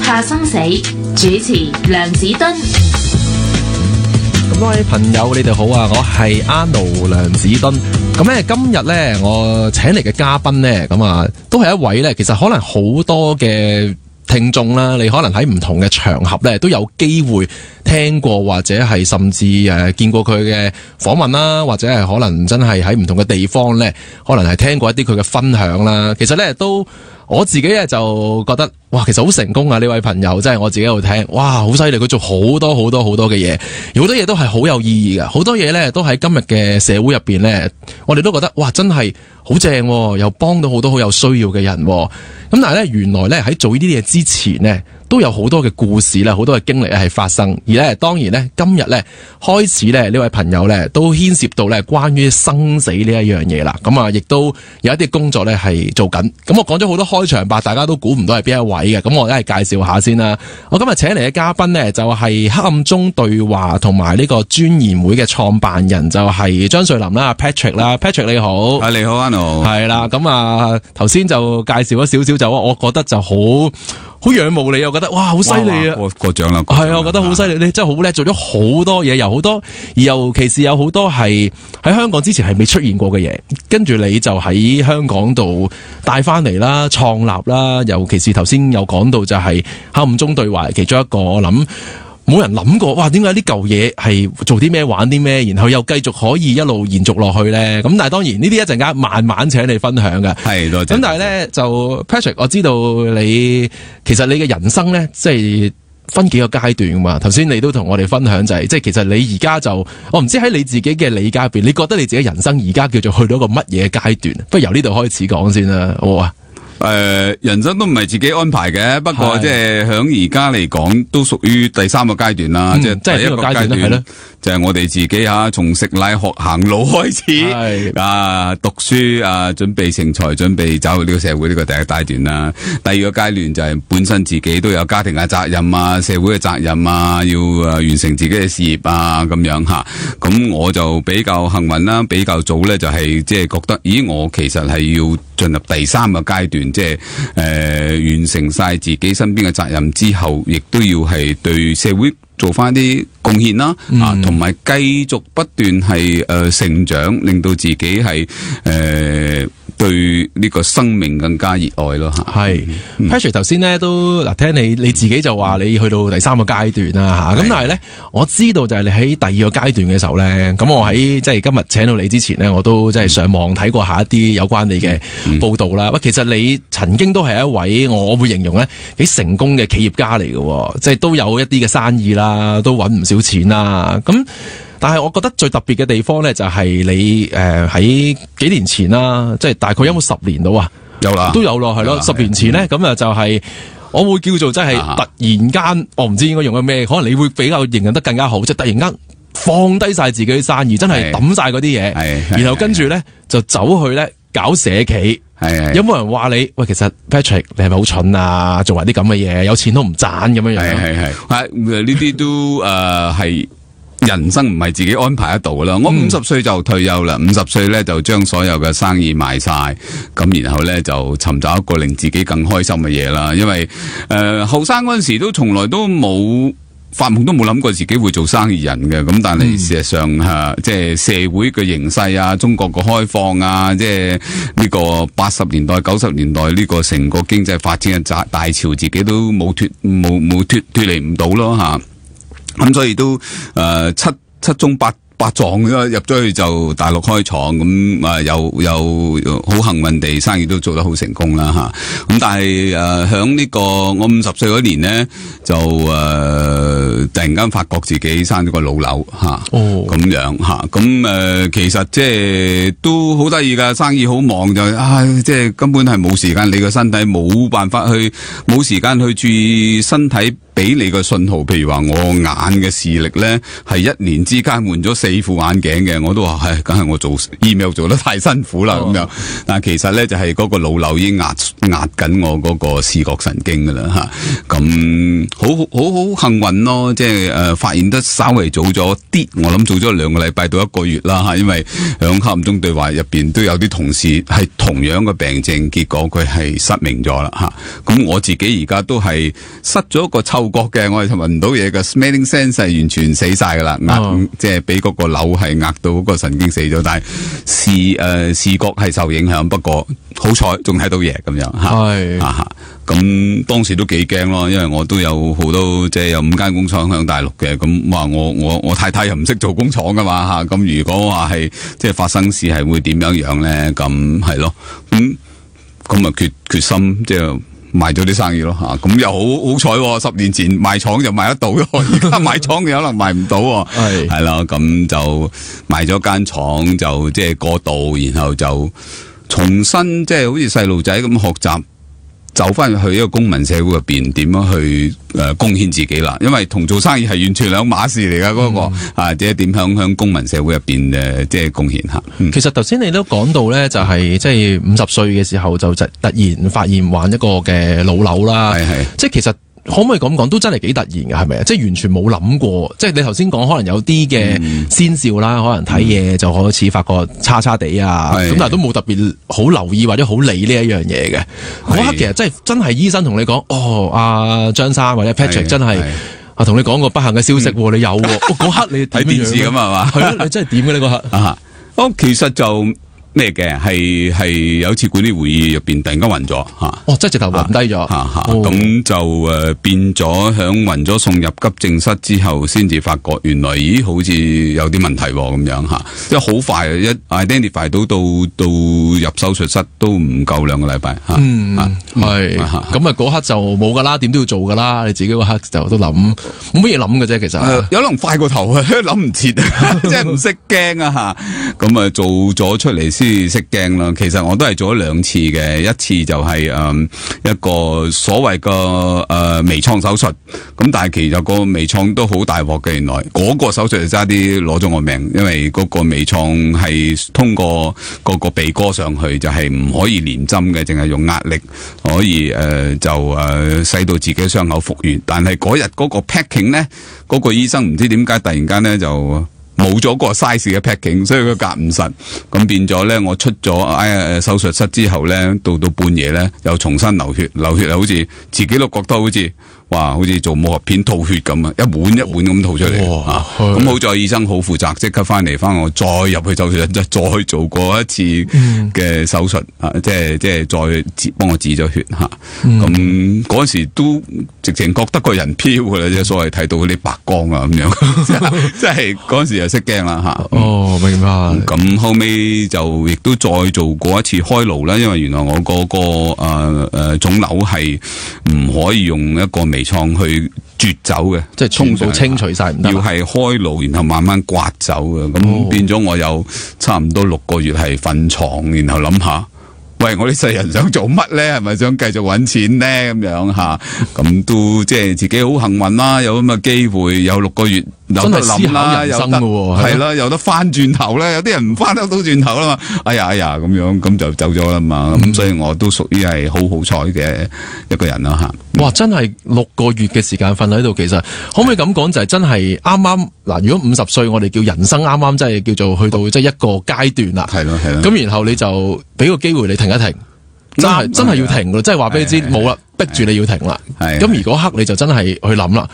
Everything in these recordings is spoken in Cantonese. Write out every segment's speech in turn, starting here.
下生死，主持梁子敦。咁多位朋友，你哋好啊！我係阿奴梁子敦。咁咧，今日咧我請嚟嘅嘉賓咧，咁啊都係一位咧，其實可能好多嘅聽眾啦，你可能喺唔同嘅場合咧都有機會聽過，或者係甚至見過佢嘅訪問啦，或者係可能真係喺唔同嘅地方咧，可能係聽過一啲佢嘅分享啦。其實咧都我自己咧就覺得，哇，其實好成功啊！呢位朋友真係我自己喺度聽，哇，好犀利！佢做好多嘅嘢，而好多嘢都係好有意義嘅，好多嘢咧都喺今日嘅社會入邊咧，我哋都覺得哇，真係好正，又幫到好多好有需要嘅人。咁但係咧，原來咧喺做呢啲嘢之前咧，都有好多嘅故事啦，好多嘅經歷咧係發生。而咧當然咧，今日咧開始咧呢位朋友咧都牽涉到咧關於生死呢一樣嘢啦。咁啊，亦都有一啲工作咧係做緊。咁我講咗好多開場白，大家都估唔到係邊一位嘅。咁我都係介紹下先啦。我今日請嚟嘅嘉賓呢，就係黑暗中對話同埋呢個尊言會嘅創辦人，就係張瑞霖啦 ，Patrick 啦 ，Patrick 你好。你好 Anno。係啦，咁啊頭先就介紹咗少少，就我覺得就好仰慕你，我覺得哇好犀利啊！過獎啦，係啊，我覺得好犀利，你真係好叻，做咗好多嘢，有好多，而尤其是有好多係喺香港之前係未出現過嘅嘢，跟住你就喺香港度帶翻嚟啦，創立啦，尤其是頭先有講到就係黑暗中對話其中一個，我諗冇人諗過，哇！點解呢嚿嘢係做啲咩玩啲咩，然後又繼續可以一路延續落去咧？咁但係當然呢啲一陣間慢慢請你分享嘅。係多謝。咁但係咧就 Patrick， 我知道你其實你嘅人生咧，即係分幾個階段噶嘛。頭先你都同我哋分享就係，即係其實你而家就我唔知喺你自己嘅理解入邊，你覺得你自己人生而家叫做去到一個乜嘢階段？不如由呢度開始講先啦，好啊。人生都唔係自己安排嘅，不過即係響而家嚟講，都屬於第三個階段啦。即係第一個階段就係我哋自己從食奶學行路開始，讀書準備成才，準備走入呢個社會，呢個第一階段啦。第二個階段就係本身自己都有家庭嘅責任啊，社會嘅責任啊，要完成自己嘅事業啊，咁樣吓。咁我就比較幸運啦，比較早咧就係即係覺得，咦，我其實係要進入第三個階段。即係完成晒自己身邊嘅責任之後，亦都要係對社會做翻啲貢獻啦，同埋繼續不斷係成長，令到自己係對呢個生命更加熱愛咯吓。係 Patrick 頭先咧都嗱，聽你自己就話你去到第三個階段啦吓，咁但係咧我知道就係你喺第二個階段嘅時候咧，咁我喺即係今日請到你之前咧，我都即係上網睇過下一啲有關你嘅報道啦。其實你曾經都係一位我會形容咧幾成功嘅企業家嚟嘅，即係都有一啲嘅生意啦，都搵唔少錢啦，咁。但係我覺得最特別嘅地方咧，就係你喺幾年前啦，即係大概有冇10年到啊？有啦，都有咯，係咯。10年前咧，咁啊就係我會叫做真係突然間，我唔知應該用咗咩，可能你會比較形容得更加好，即係突然間放低晒自己啲生意，真係抌晒嗰啲嘢，然後跟住咧就走去咧搞社企。有冇人話你喂？其實 Patrick 你係咪好蠢啊？做埋啲咁嘅嘢，有錢都唔賺咁樣樣。係呢啲都係。人生唔係自己安排得到噶啦，我50歲就退休啦，50歲咧就將所有嘅生意賣晒，咁然後咧就尋找一個令自己更開心嘅嘢啦。因為後生嗰陣時都從來都冇發夢，都冇諗過自己會做生意人嘅。咁但係事實上即係社會嘅形勢啊，中國嘅開放啊，即係呢個80年代、90年代呢個成個經濟發展嘅大潮，自己都冇脫離唔到咯吓。咁所以都七中八撞入咗去就大陸開廠，咁又好幸運地生意都做得好成功啦吓。咁但係響呢個我50歲嗰年咧，就突然間發覺自己生咗個腦瘤吓，咁樣吓。咁其實即係都好得意噶，生意好忙就即係根本係冇時間理個身體，冇辦法冇時間去注意身體俾你個信號，譬如話我眼嘅視力咧係1年之間換咗4副眼鏡嘅，我都話係，梗係我做 email 做得太辛苦啦咁樣。但係其實咧就係嗰個腦瘤已經壓緊我嗰個視覺神經噶啦吓，咁好幸運咯，即係發現得稍微早咗啲，我諗早咗2個禮拜到1個月啦吓，因為響黑暗中對話入邊都有啲同事係同樣嘅病症，結果佢係失明咗啦吓。咁我自己而家都係失咗個嗅覺嘅，我係聞唔到嘢嘅 smelling sense 係完全死晒噶啦，即係俾嗰個瘤係壓到嗰個神經死咗，但係視覺係受影響，不過好彩仲睇到嘢咁樣吓。係咁當時都幾驚咯，因為我都有好多即係有5間工廠響大陸嘅，咁話我太太又唔識做工廠噶嘛吓，咁如果話係即係發生事係會點樣樣咧？咁係咯，咁啊決心即係賣咗啲生意咯吓，咁又好彩，10年前賣廠就賣得到咯，而家賣廠嘅可能賣唔到，係啦，咁就賣咗間廠就即係過渡，然後就重新即係好似細路仔咁學習。走翻去一個公民社會入邊，點樣去貢獻自己啦？因為同做生意係完全兩碼事嚟噶，嗰個即係點響公民社會入邊即係貢獻下。其實頭先你都講到咧，就係即係50歲嘅時候就突然發現患一個嘅腦瘤啦。係即係其實。可唔可以咁講？都真係幾突然嘅，係咪啊？即係完全冇諗過。即係你頭先講，可能有啲嘅先兆啦，可能睇嘢就開始發覺差差地啊。咁但係都冇特別好留意或者好理呢一樣嘢嘅。嗰刻其實真係醫生同你講，阿張生或者 Patrick 真係同你講個不幸嘅消息，你有嗰刻你睇電視咁係嘛？係咯，你真係點嘅呢？嗰刻其實就。咩嘅係有次管理會議入邊突然間暈咗吓，即係直頭暈低咗咁就變咗響暈咗送入急症室之後，先至發覺原來好似有啲問題咁樣吓，即係好快一 identify 到入手術室都唔夠2個禮拜吓，係咁啊嗰刻就冇噶啦，點都要做噶啦，你自己嗰刻就都諗冇乜嘢諗嘅啫，其實有可能快過頭啊，諗唔切，即係唔識驚啊吓，咁啊做咗出嚟。先識驚啦，其實我都係做咗2次嘅，一次就係一個所謂嘅微創手術，咁但係其實個微創都好大鑊嘅，原來嗰個手術就差啲攞咗我命，因為嗰個微創係通過個鼻哥上去，就係唔可以連針嘅，淨係用壓力可以使到自己傷口復原，但係嗰日嗰個 packing 咧，嗰個醫生唔知點解突然間咧就冇咗個 size 嘅 packing， 所以佢夾唔實，咁變咗咧，我出咗手術室之後咧，到半夜咧又重新流血，好似自己都覺得好似做武俠片吐血咁啊，一碗一碗咁吐出嚟咁好在醫生好負責，即刻翻我再入去手術室，再做過一次嘅手術即係再幫我止咗血吓。咁嗰時都直情覺得個人飄噶啦，即係所謂睇到嗰啲白光啊咁樣，即係嗰時就識驚啦吓。明白。咁後尾就亦都再做過一次開顱啦，因為原來我嗰個腫瘤係唔可以用一個微創去絕走嘅，即係全部清除晒唔得，要係開顱然後慢慢刮走嘅，咁變咗我有差唔多6個月係瞓床，然後諗下，喂，我啲世人想做乜咧？係咪想繼續搵錢咧？咁樣吓，咁都即係自己好幸運啦，有咁嘅機會，有6個月有得諗啦，有得係啦，有得翻轉頭咧，有啲人唔翻得到轉頭啦嘛，哎呀咁樣，咁就走咗啦嘛，咁所以我都屬於係好彩嘅一個人啦吓。哇，真係6個月嘅時間瞓喺度，其實可唔可以咁講就係真係啱啱嗱？如果50歲我哋叫人生啱啱，真係叫做去到即係一個階段啦。係咯。咁然後你就俾個機會你停一停，真係要停咯，即係話俾你知冇啦，逼住你要停啦。咁而嗰刻你就真係去諗啦。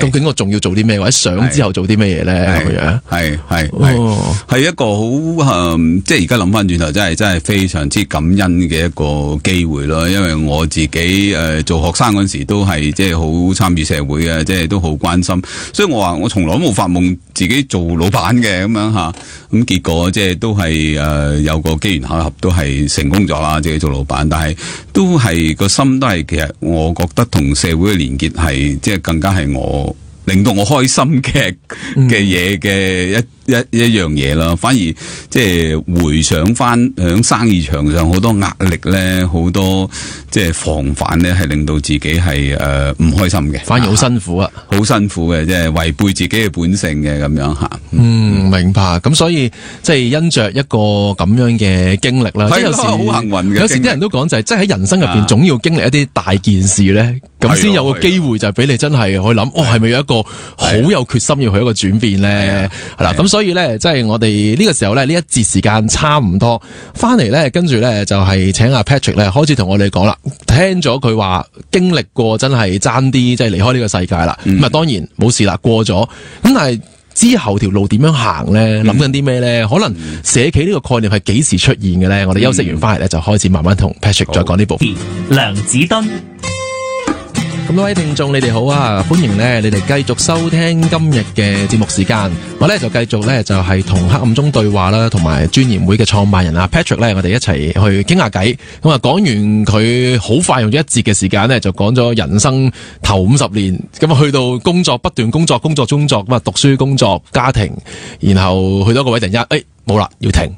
究竟我仲要做啲咩，或者上之後做啲咩嘢咧？係一個好即係而家諗翻轉頭，真係非常之感恩嘅一個機會咯。因為我自己做學生嗰時都係即係好參與社會嘅，即係都好關心。所以我話我從來都冇發夢自己做老闆嘅咁樣吓。咁結果即係都係有個機緣巧合，都係成功咗啦，自己做老闆。但係都係個心都係，其實我覺得同社會嘅連結係即係更加係我令到我開心嘅嘢嘅一樣嘢啦。反而即係回想翻響生意場上好多壓力咧，好多即係防範咧，係令到自己係唔開心嘅，反而好辛苦啊，好辛苦嘅，即係違背自己嘅本性嘅咁樣吓。明白。咁所以即係因着一個咁樣嘅經歷啦，即係有時好幸運嘅。有時啲人都講就係，即係喺人生入邊總要經歷一啲大件事咧，咁先有個機會就係俾你真係可以諗，係咪有一個好有決心要去一個轉變咧？係啦，咁所以咧，即係我哋呢個時候咧，呢一節時間差唔多，翻嚟咧，跟住咧就係請阿 Patrick 咧開始同我哋講啦。聽咗佢話經歷過真係爭啲，即係離開呢個世界啦。咁啊，當然冇事啦，過咗。咁但係之後條路點樣行咧？諗緊啲咩咧？可能社企呢個概念係幾時出現嘅咧？我哋休息完翻嚟咧，就開始慢慢同 Patrick 再講呢部分。梁子敦。咁多位聽眾你哋好啊，歡迎咧你哋繼續收聽今日嘅節目時間。我咧就繼續咧就係同黑暗中對話啦，同埋尊嚴會嘅創辦人啊 Patrick 咧，我哋一齊去傾下偈。咁啊講完佢好快用咗一節嘅時間咧，就講咗人生頭50年，咁啊去到工作不斷工作咁啊讀書工作家庭，然後去到一個位突然間冇啦要停，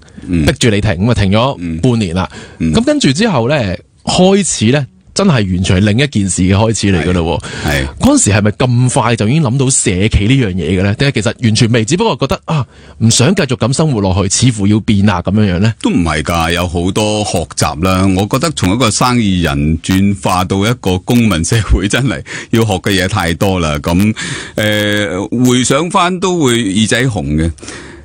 逼住你停，咁啊停咗半年啦。咁跟住之後咧開始咧。真係完全係另一件事嘅開始嚟噶咯。係嗰陣時係咪咁快就已經諗到社企呢樣嘢嘅咧？定係其實完全未，只不過覺得唔想繼續咁生活落去，似乎要變啊咁樣樣咧？都唔係㗎，有好多學習啦。我覺得從一個生意人轉化到一個公民社會，真係要學嘅嘢太多啦。咁回想翻都會耳仔紅嘅。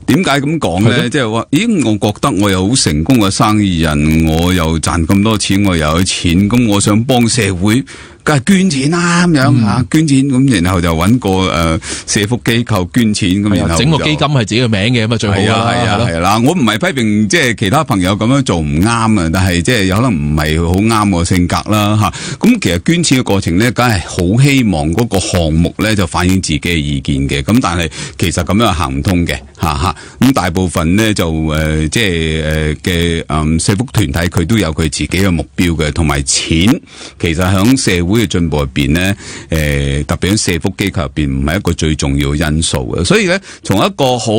點解咁講咧？即係話，我覺得我又好成功嘅生意人，我又賺咁多錢，我又有錢，咁我想幫社會，梗係捐錢啦咁樣吓，捐錢咁，然後就揾個社福機構捐錢咁，然後整個基金係自己嘅名嘅咁啊最好啦。係啦，我唔係批評即係其他朋友咁樣做唔啱啊，但係即係有可能唔係好啱我性格啦吓。咁其實捐錢嘅過程咧，梗係好希望嗰個項目咧就反映自己嘅意見嘅。咁但係其實咁樣係行唔通嘅吓。咁大部分咧就即係嘅社福團體佢都有佢自己嘅目標嘅，同埋錢其實響社會嘅進步入邊咧，特別喺社福機構入邊唔係一個最重要嘅因素嘅，所以咧從一個好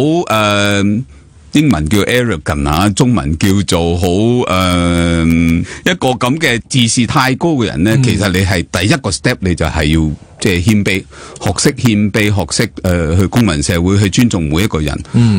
英文叫 arrogant 中文叫做好一個咁嘅自視太高嘅人咧，其實你係第一個 step 你就係要即係謙卑，學識謙卑，學識去公民社會去尊重每一個人。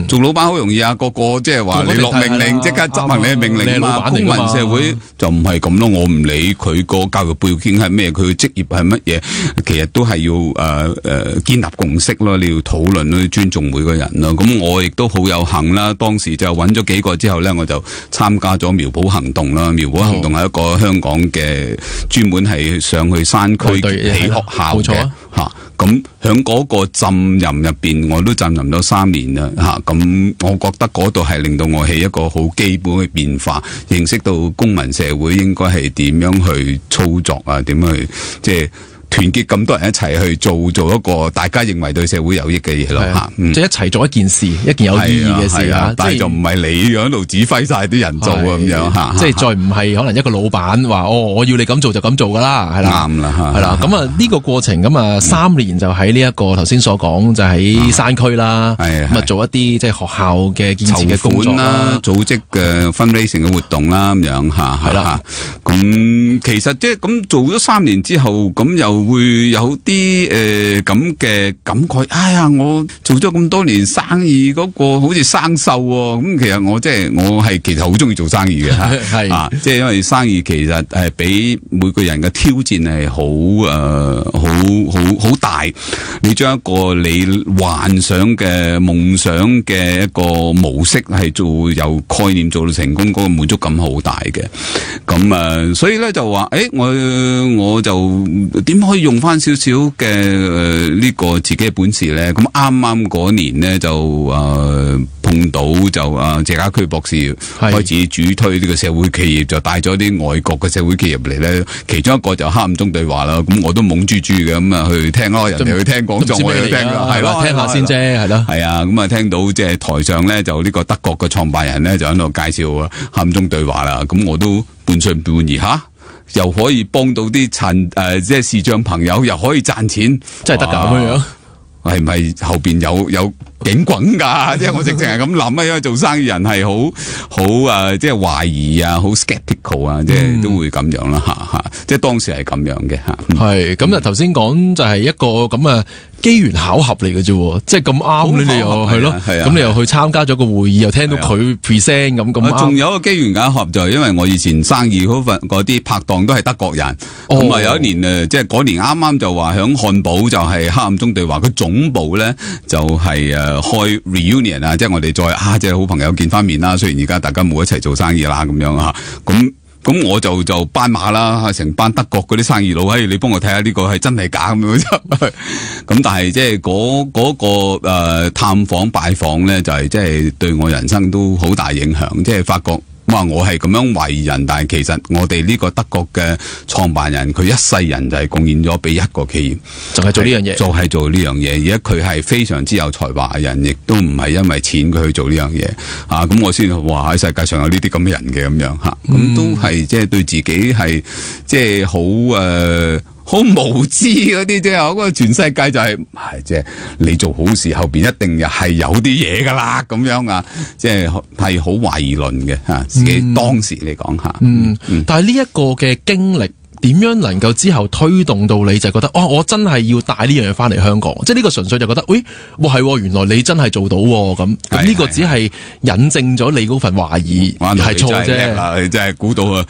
做老闆好容易啊，個個即係話你落命令即刻執行你嘅命令嘛。公民社會就唔係咁咯，我唔理佢個教育背景係咩，佢嘅職業係乜嘢，其實都係要建立共識咯，你要討論咯，尊重每個人咯。咁我亦都好有幸啦，當時就揾咗幾個之後咧，我就參加咗苗圃行動啦。苗圃行動係一個香港嘅專門係上去山區起學校嘅。咁響嗰個浸淫入邊，我都浸淫咗3年啦吓。咁我覺得嗰度係令到我起一個好基本嘅變化，認識到公民社會應該係點樣去操作啊，點樣去即係團結咁多人一齊去做一個大家認為對社會有益嘅嘢咯吓。即係一齊做一件事，一件有意義嘅事啊。但係就唔係你喺度指揮晒啲人做啊咁樣吓。即係再唔係可能一個老闆話我要你咁做就咁做噶啦，係啦，啱啦，係啦。咁呢個過程咁3年就喺呢一個頭先所講就喺山區啦，咁做一啲即係學校嘅建設嘅工作啦，組織嘅 fundraising 嘅活動啦咁樣吓，係啦。咁其實即係咁做咗3年之後，咁又會有啲咁嘅感慨，哎呀，我做咗咁多年生意，嗰個好似生鏽喎。咁其實我係其實好中意做生意嘅，係即係因為生意其實係俾每個人嘅挑戰係好大。你將一個你幻想嘅夢想嘅一個模式係做由概念做到成功，嗰個滿足感好大嘅。咁所以咧就話，我就點可以用翻少少嘅呢個自己嘅本事咧？咁啱啱嗰年咧就碰到就謝家駒博士開始主推呢個社會企業，就帶咗啲外國嘅社會企業嚟咧。其中一個就黑暗中對話啦。咁我都懵豬豬嘅咁去聽咯，人哋去聽講座我去聽啦，係咯，聽下先啫，係咯，係啊。咁聽到即係台上咧就呢個德國嘅創辦人咧就喺度介紹黑暗中對話啦。咁我都半信半疑吓。又可以幫到啲即係視障朋友，又可以賺錢，真係得㗎咁樣。係唔係後邊有警棍㗎？即係我直情係咁諗啊，因為做生意人係好即係懷疑啊，好 skeptical 啊，即係都會咁樣啦嚇，即係當時係咁樣嘅嚇。係咁啊！頭先講就係一個咁啊機緣巧合嚟嘅啫，即係咁啱你又係咯，咁你又去參加咗個會議，又聽到佢 present 咁啱。仲有一個機緣巧合就係因為我以前生意嗰啲拍檔都係德國人，咁啊有一年即係嗰年啱啱就話響漢堡就係黑暗中對話，佢總部咧就係開 reunion 啊，即係我哋再即係好朋友見翻面啦。雖然而家大家冇一齊做生意啦咁樣嚇，咁我就班馬啦，成班德國嗰啲生意佬，你幫我睇下呢個係真係假咁樣咁但係即係嗰個探訪拜訪咧，就係即係對我人生都好大影響，即係發覺。哇！我係咁樣懷疑人，但係其實我哋呢個德國嘅創辦人，佢一世人就係貢獻咗俾一個企業，就係做呢樣嘢，就係做呢樣嘢。而家佢係非常之有才華嘅人，亦都唔係因為錢佢去做呢樣嘢啊！咁我先話喺世界上有呢啲咁嘅人嘅咁樣嚇，咁都係即係對自己係即係好無知嗰啲啫，我覺得全世界就係即係你做好事後邊一定又係有啲嘢噶啦，咁樣啊，即係好懷疑論嘅吓，自己當時嚟講吓。但係呢一個嘅經歷。點樣能夠之後推動到你就覺得我真係要帶呢樣嘢翻嚟香港？即係呢個純粹就覺得，係原來你真係做到咁呢個只係引證咗你嗰份懷疑係錯啫。你真係估到啊！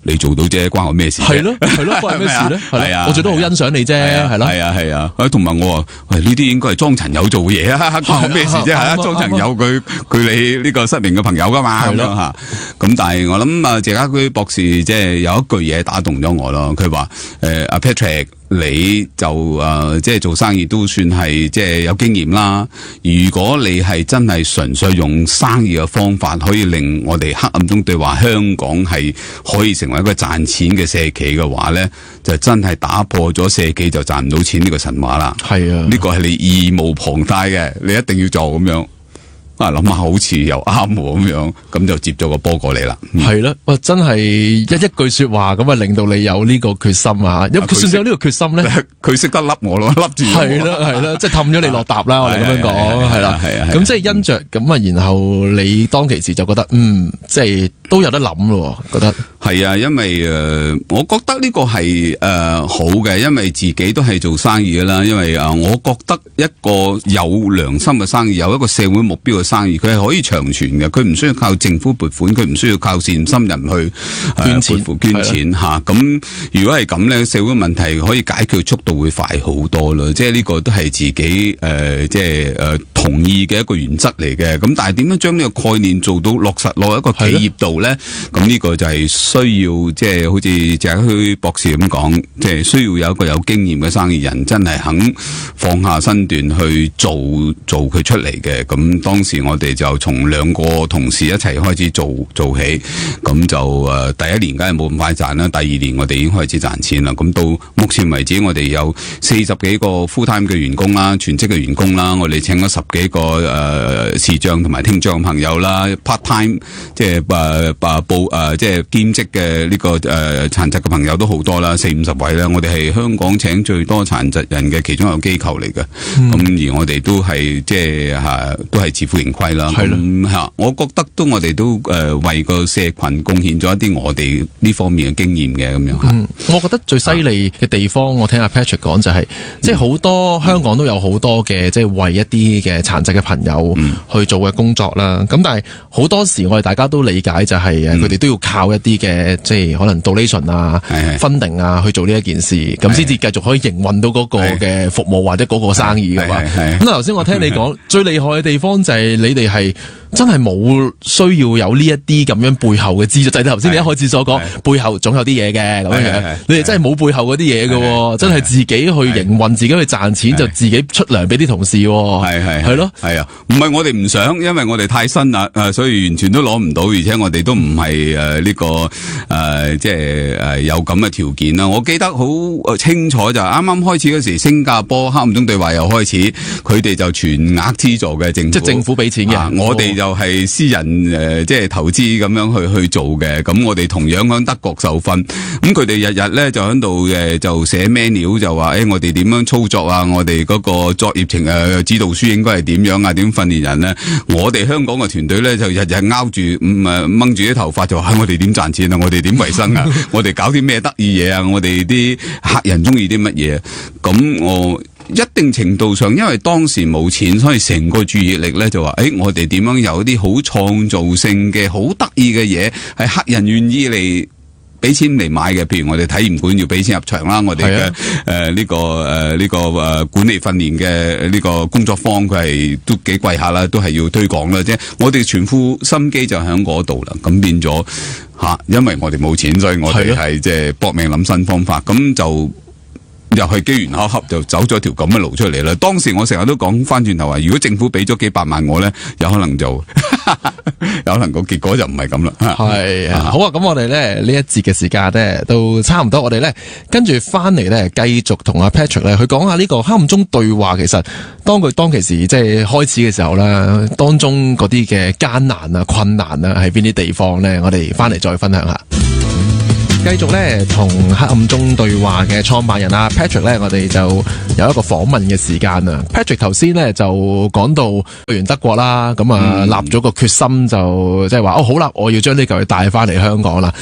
你做到啫，關我咩事？係咯，關我咩事咧？係啊，我最多好欣賞你啫，係咯。係啊，同埋我話呢啲應該係莊陳友做嘢啊，關我咩事啫？係啊，莊陳友佢你呢個失明嘅朋友噶嘛咁樣吓。咁但係我諗謝家駒博士即係有一句嘢打動咗我咯。佢話阿 Patrick 你就即係做生意都算係即係有經驗啦。如果你係真係純粹用生意嘅方法，可以令我哋黑暗中對話香港係可以成為一個賺錢嘅社企嘅話咧，就真係打破咗社企就賺唔到錢呢個神話啦。係啊，呢個係你義無旁貸嘅，你一定要做咁樣。諗下好似又啱咁樣，咁就接咗個波過嚟啦。係啦，真係一句說話咁啊，令到你有呢個決心啊！佢算唔算有呢個決心咧？佢識得笠我咯，笠住我。係啦，即係氹咗你落搭啦，我哋咁樣講，係啦，咁即係因着咁啊，然後你當其時就覺得，即係都有得諗咯，覺得係啊，因為我覺得呢個係好嘅，因為自己都係做生意噶啦，因為我覺得一個有良心嘅生意，有一個社會目標嘅生意，佢係可以長存嘅，佢唔需要靠政府撥款，佢唔需要靠善心人去捐錢吓。咁如果係咁咧，社會問題可以解決速度會快好多咯。即係呢個都係自己即係同意嘅一個原則嚟嘅。咁但係點樣將呢個概念做到落實落一個企業度咧？咁呢個就係需要即係好似謝家駒博士咁講，即係需要有一個有經驗嘅生意人，真係肯放下身段去做佢出嚟嘅。咁當時我哋就從兩個同事一齊開始做起，咁就第一年梗係冇咁快賺啦，第二年我哋已經開始賺錢啦。咁到目前為止，我哋有40幾個 full time 嘅員工啦，全職嘅員工啦，我哋請咗10幾個視障同埋聽障朋友啦 ，part time 即係即係兼職嘅呢個殘疾嘅朋友都好多啦，40-50位啦。我哋係香港請最多殘疾人嘅其中一個機構嚟嘅。咁而我哋都係即係都係自負盈虧啦。咁吓，我覺得我哋都為個社群貢獻咗一啲我哋呢方面嘅經驗嘅咁樣。我覺得最犀利嘅地方，我聽阿 Patrick 講就係，即係好多香港都有好多嘅即係為一啲嘅殘疾嘅朋友去做嘅工作啦。咁但係好多時我哋大家都理解就係佢哋都要靠一啲嘅即係可能 donation 啊、funding 啊去做呢一件事，咁先至繼續可以營運到嗰個嘅服務或者嗰個生意噶嘛。咁頭先我聽你講最厲害嘅地方就係你哋係真係冇需要有呢一啲咁樣背後嘅資助，就係頭先你一開始所講，背後總有啲嘢嘅咁樣。你哋真係冇背後嗰啲嘢嘅，真係自己去營運，自己去賺錢，就自己出糧俾啲同事。係咯，係啊，唔係我哋唔想，因為我哋太新啦，所以完全都攞唔到，而且我哋都唔係呢個即係有咁嘅條件啦。我記得好清楚就啱啱開始嗰時，新加坡黑暗中對話又開始，佢哋就全額資助嘅政府，即係政府俾錢嘅，我哋又係私人即係投資咁樣去做嘅。咁我哋同樣響德國受訓，咁佢哋日日咧就喺度就寫 menu 就話我哋點樣操作啊，我哋嗰個作業指導書應該係點樣啊，點訓練人咧？我哋香港嘅團隊咧就日日拗住掹住啲頭髮就話我哋點賺錢啊，我哋點維生啊，我哋搞啲咩得意嘢啊，我哋啲客人中意啲乜嘢？咁我一定程度上，因為當時冇錢，所以成個注意力咧就話，我哋點樣有啲好創造性嘅、好得意嘅嘢，係客人願意嚟俾錢嚟買嘅。譬如我哋體驗館要俾錢入場啦，我哋嘅呢個管理訓練嘅呢個工作坊，佢係都幾貴下啦，都係要推廣啦啫。我哋全副心機就喺嗰度啦，咁變咗因為我哋冇錢，所以我哋係即係搏命諗新方法，咁就。又係機緣巧合就走咗條咁嘅路出嚟啦。當時我成日都講翻轉頭話，如果政府俾咗幾百萬我咧，有可能個結果就唔係咁啦。係好啊，咁我哋咧呢一節嘅時間咧都差唔多，我哋咧跟住翻嚟咧繼續同阿 Patrick 咧去講下呢個黑暗中對話。其實當其時即係開始嘅時候啦，當中嗰啲嘅艱難啊、困難啊，喺邊啲地方咧？我哋翻嚟再分享下。繼續咧同黑暗中對話嘅創辦人啊 Patrick 咧，我哋就有一個訪問嘅時間啊。Patrick 頭先咧就講到去完德國啦，咁立咗個決心就即係話好啦，我要將呢嚿嘢帶翻嚟香港啦。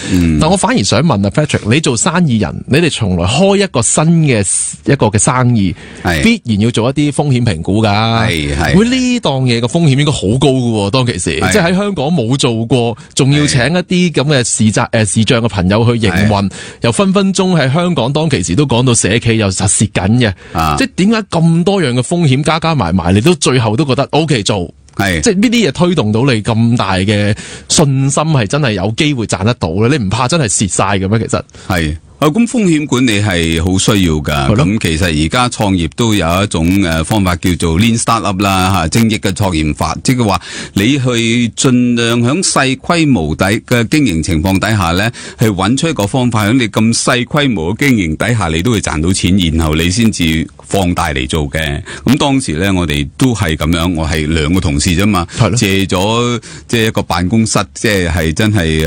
但我反而想問啊 Patrick， 你做生意人，你哋從來開一個新嘅一個嘅生意，必然要做一啲風險評估噶。會呢檔嘢個風險應該好高噶，當其時即係喺香港冇做過，仲要請一啲咁嘅視障嘅朋友去營運，又分鐘喺香港當其時都講到社企又實蝕緊嘅，即係點解咁多樣嘅風險加埋，你都最後都覺得 OK 做？即係呢啲嘢推動到你咁大嘅信心，係真係有機會賺得到咧？你唔怕真係蝕晒嘅咩？其實係。咁風險管理係好需要噶。咁其實而家創業都有一種方法叫做 Lean Startup 啦，精益嘅創業法，即係話你去盡量響細規模嘅經營情況底下咧，去揾出一個方法，響你咁細規模嘅經營底下，你都會賺到錢，然後你先至放大嚟做嘅。咁當時咧，我哋都係咁樣，我係兩個同事啫嘛，借咗即係一個辦公室，即係真係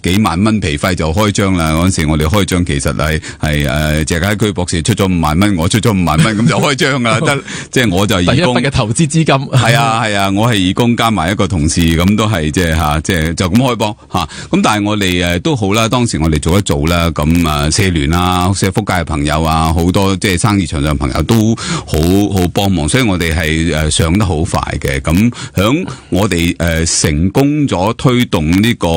幾萬蚊皮費就開張啦。嗰陣時我哋開張其實係謝家駒博士出咗5萬蚊，我出咗5萬蚊，咁就開張噶啦。得即係我就義工，第一筆嘅投資資金。係啊，我係義工加埋一個同事，咁都係即係就咁開幫吓。咁但係我哋都好啦，當時我哋做一做啦，咁社聯啊、社福界嘅朋友啊，好多即係生意場上朋友都好幫忙，所以我哋係上得好快嘅。咁響我哋成功咗推動呢個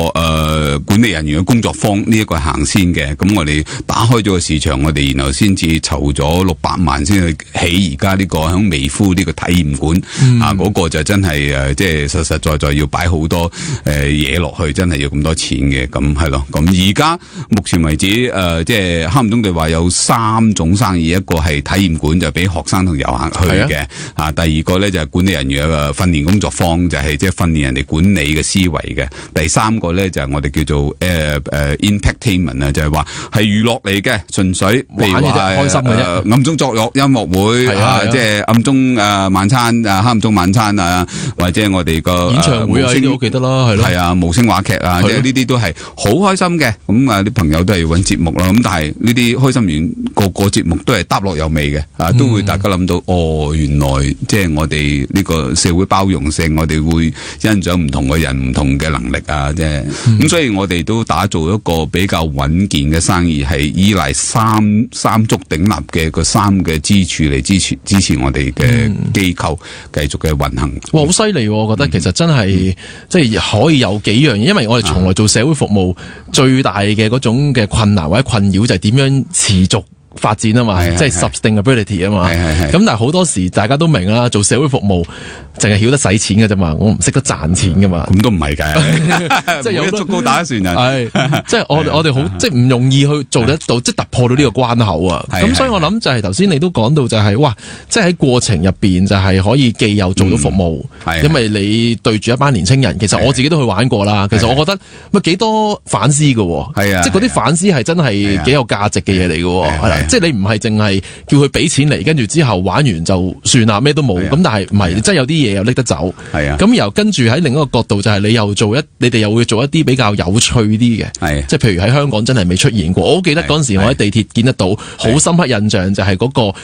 管理人員嘅工作坊呢一個行先嘅。咁我哋打開咗個市場，我哋然後先至籌咗600萬先去起而家呢個響美孚呢個體驗館。嗰個就真係即係實實在要擺好多嘢落去，真係要咁多錢嘅。咁係咯。咁而家目前為止即係黑暗中對話有3種生意，一個係體驗館，就俾學生同遊客去嘅。第二個咧就係管理人員嘅訓練工作坊，就係即係訓練人哋管理嘅思維嘅。第三個咧就係我哋叫做Impactainment 啊，就係話係娛樂嚟嘅，純粹譬如話開心嘅啫。暗中作樂音樂會即係暗中晚餐黑暗中晚餐啊，或者我哋個演唱會啊，呢啲我記得啦，係咯。係啊，無聲話劇啊，即係呢啲都係好開心嘅。咁啲朋友都係要揾節目啦。咁但係呢啲開心完個節目都係搭落有味嘅，都會大家諗到原來即係我哋呢個社會包容性，我哋會欣賞唔同嘅人唔同嘅能力啊，即係咁，所以我哋都打造一個比較穩健嘅生意，係依賴三足鼎立嘅個3嘅支柱嚟支持我哋嘅機構繼續嘅運行。哇，好犀利！我覺得其實真係即係可以有幾樣嘢，因為我哋從來做社會服務最大嘅嗰種嘅困難或者困擾就係點樣持續發展啊嘛，即係 sustainability 啊嘛。咁但係好多時大家都明啦，做社會服務淨係曉得使錢嘅啫嘛，我唔識得賺錢噶嘛。咁都唔係嘅，即係有竹篙打一船人。即係我哋好即係唔容易去做得到，即係突破到呢個關口啊。咁所以我諗就係頭先你都講到就係哇，即係喺過程入邊就係可以既有做到服務，因為你對住一班年青人，其實我自己都去玩過啦。其實我覺得幾多反思嘅，即係嗰啲反思係真係幾有價值嘅嘢嚟嘅。嘅，即係你唔係淨係叫佢俾錢嚟，跟住之後玩完就算啦，咩都冇。咁但係唔係，真係有啲嘢又拎得走。係啊。咁又跟住喺另一個角度就係你哋又會做一啲比較有趣啲嘅。係。即係譬如喺香港真係未出現過。我好記得嗰陣時我喺地鐵見得到，好深刻印象就係嗰個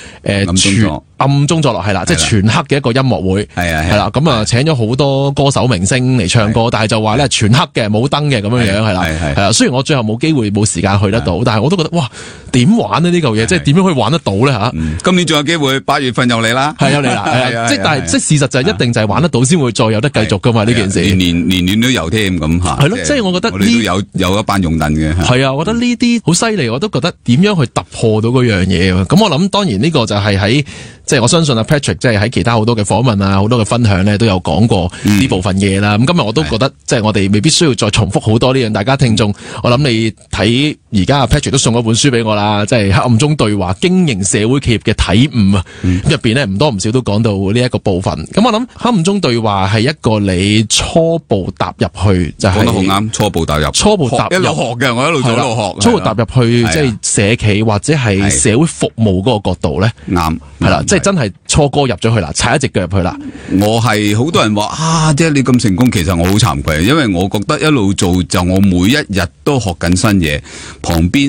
暗中作樂係啦，即係全黑嘅一個音樂會。係啦，咁啊請咗好多歌手明星嚟唱歌，但係就話咧全黑嘅，冇燈嘅咁樣樣係啦。係啊，雖然我最後冇機會冇時間去得到，但係我都覺得哇，點玩呢嚿嘢？即係點樣可以玩得到咧吓？今年仲有機會，8月份又嚟啦，係又嚟啦，係啊，即係但係即係事實就係一定就係玩得到先會再有得繼續噶嘛呢件事。年都有添咁吓。係咯，即係我覺得我哋都有一班擁躉嘅。係啊，我覺得呢啲好犀利，我都覺得點樣去突破到嗰樣嘢。咁我諗當然呢個就係喺即係我相信阿 Patrick 即係喺其他好多嘅訪問啊，好多嘅分享咧都有講過呢部分嘢啦。咁今日我都覺得即係我哋未必需要再重複好多呢樣，大家聽眾，我諗你睇而家阿 Patrick 都送咗本書俾我啦，即係黑暗中對話經營社會企業嘅體悟啊。入邊咧唔多唔少都講到呢一個部分。咁我諗黑暗中對話係一個你初步踏入去就係講得好啱，初步踏入一路學嘅，我一路做一路學。初步踏入去即係社企或者係社會服務嗰個角度咧，啱係啦，即係真係初哥入咗去啦，踩一隻腳入去啦。我係好多人話啊，即係你咁成功，其實我好慚愧，因為我覺得一路做就我每一日都學緊新嘢，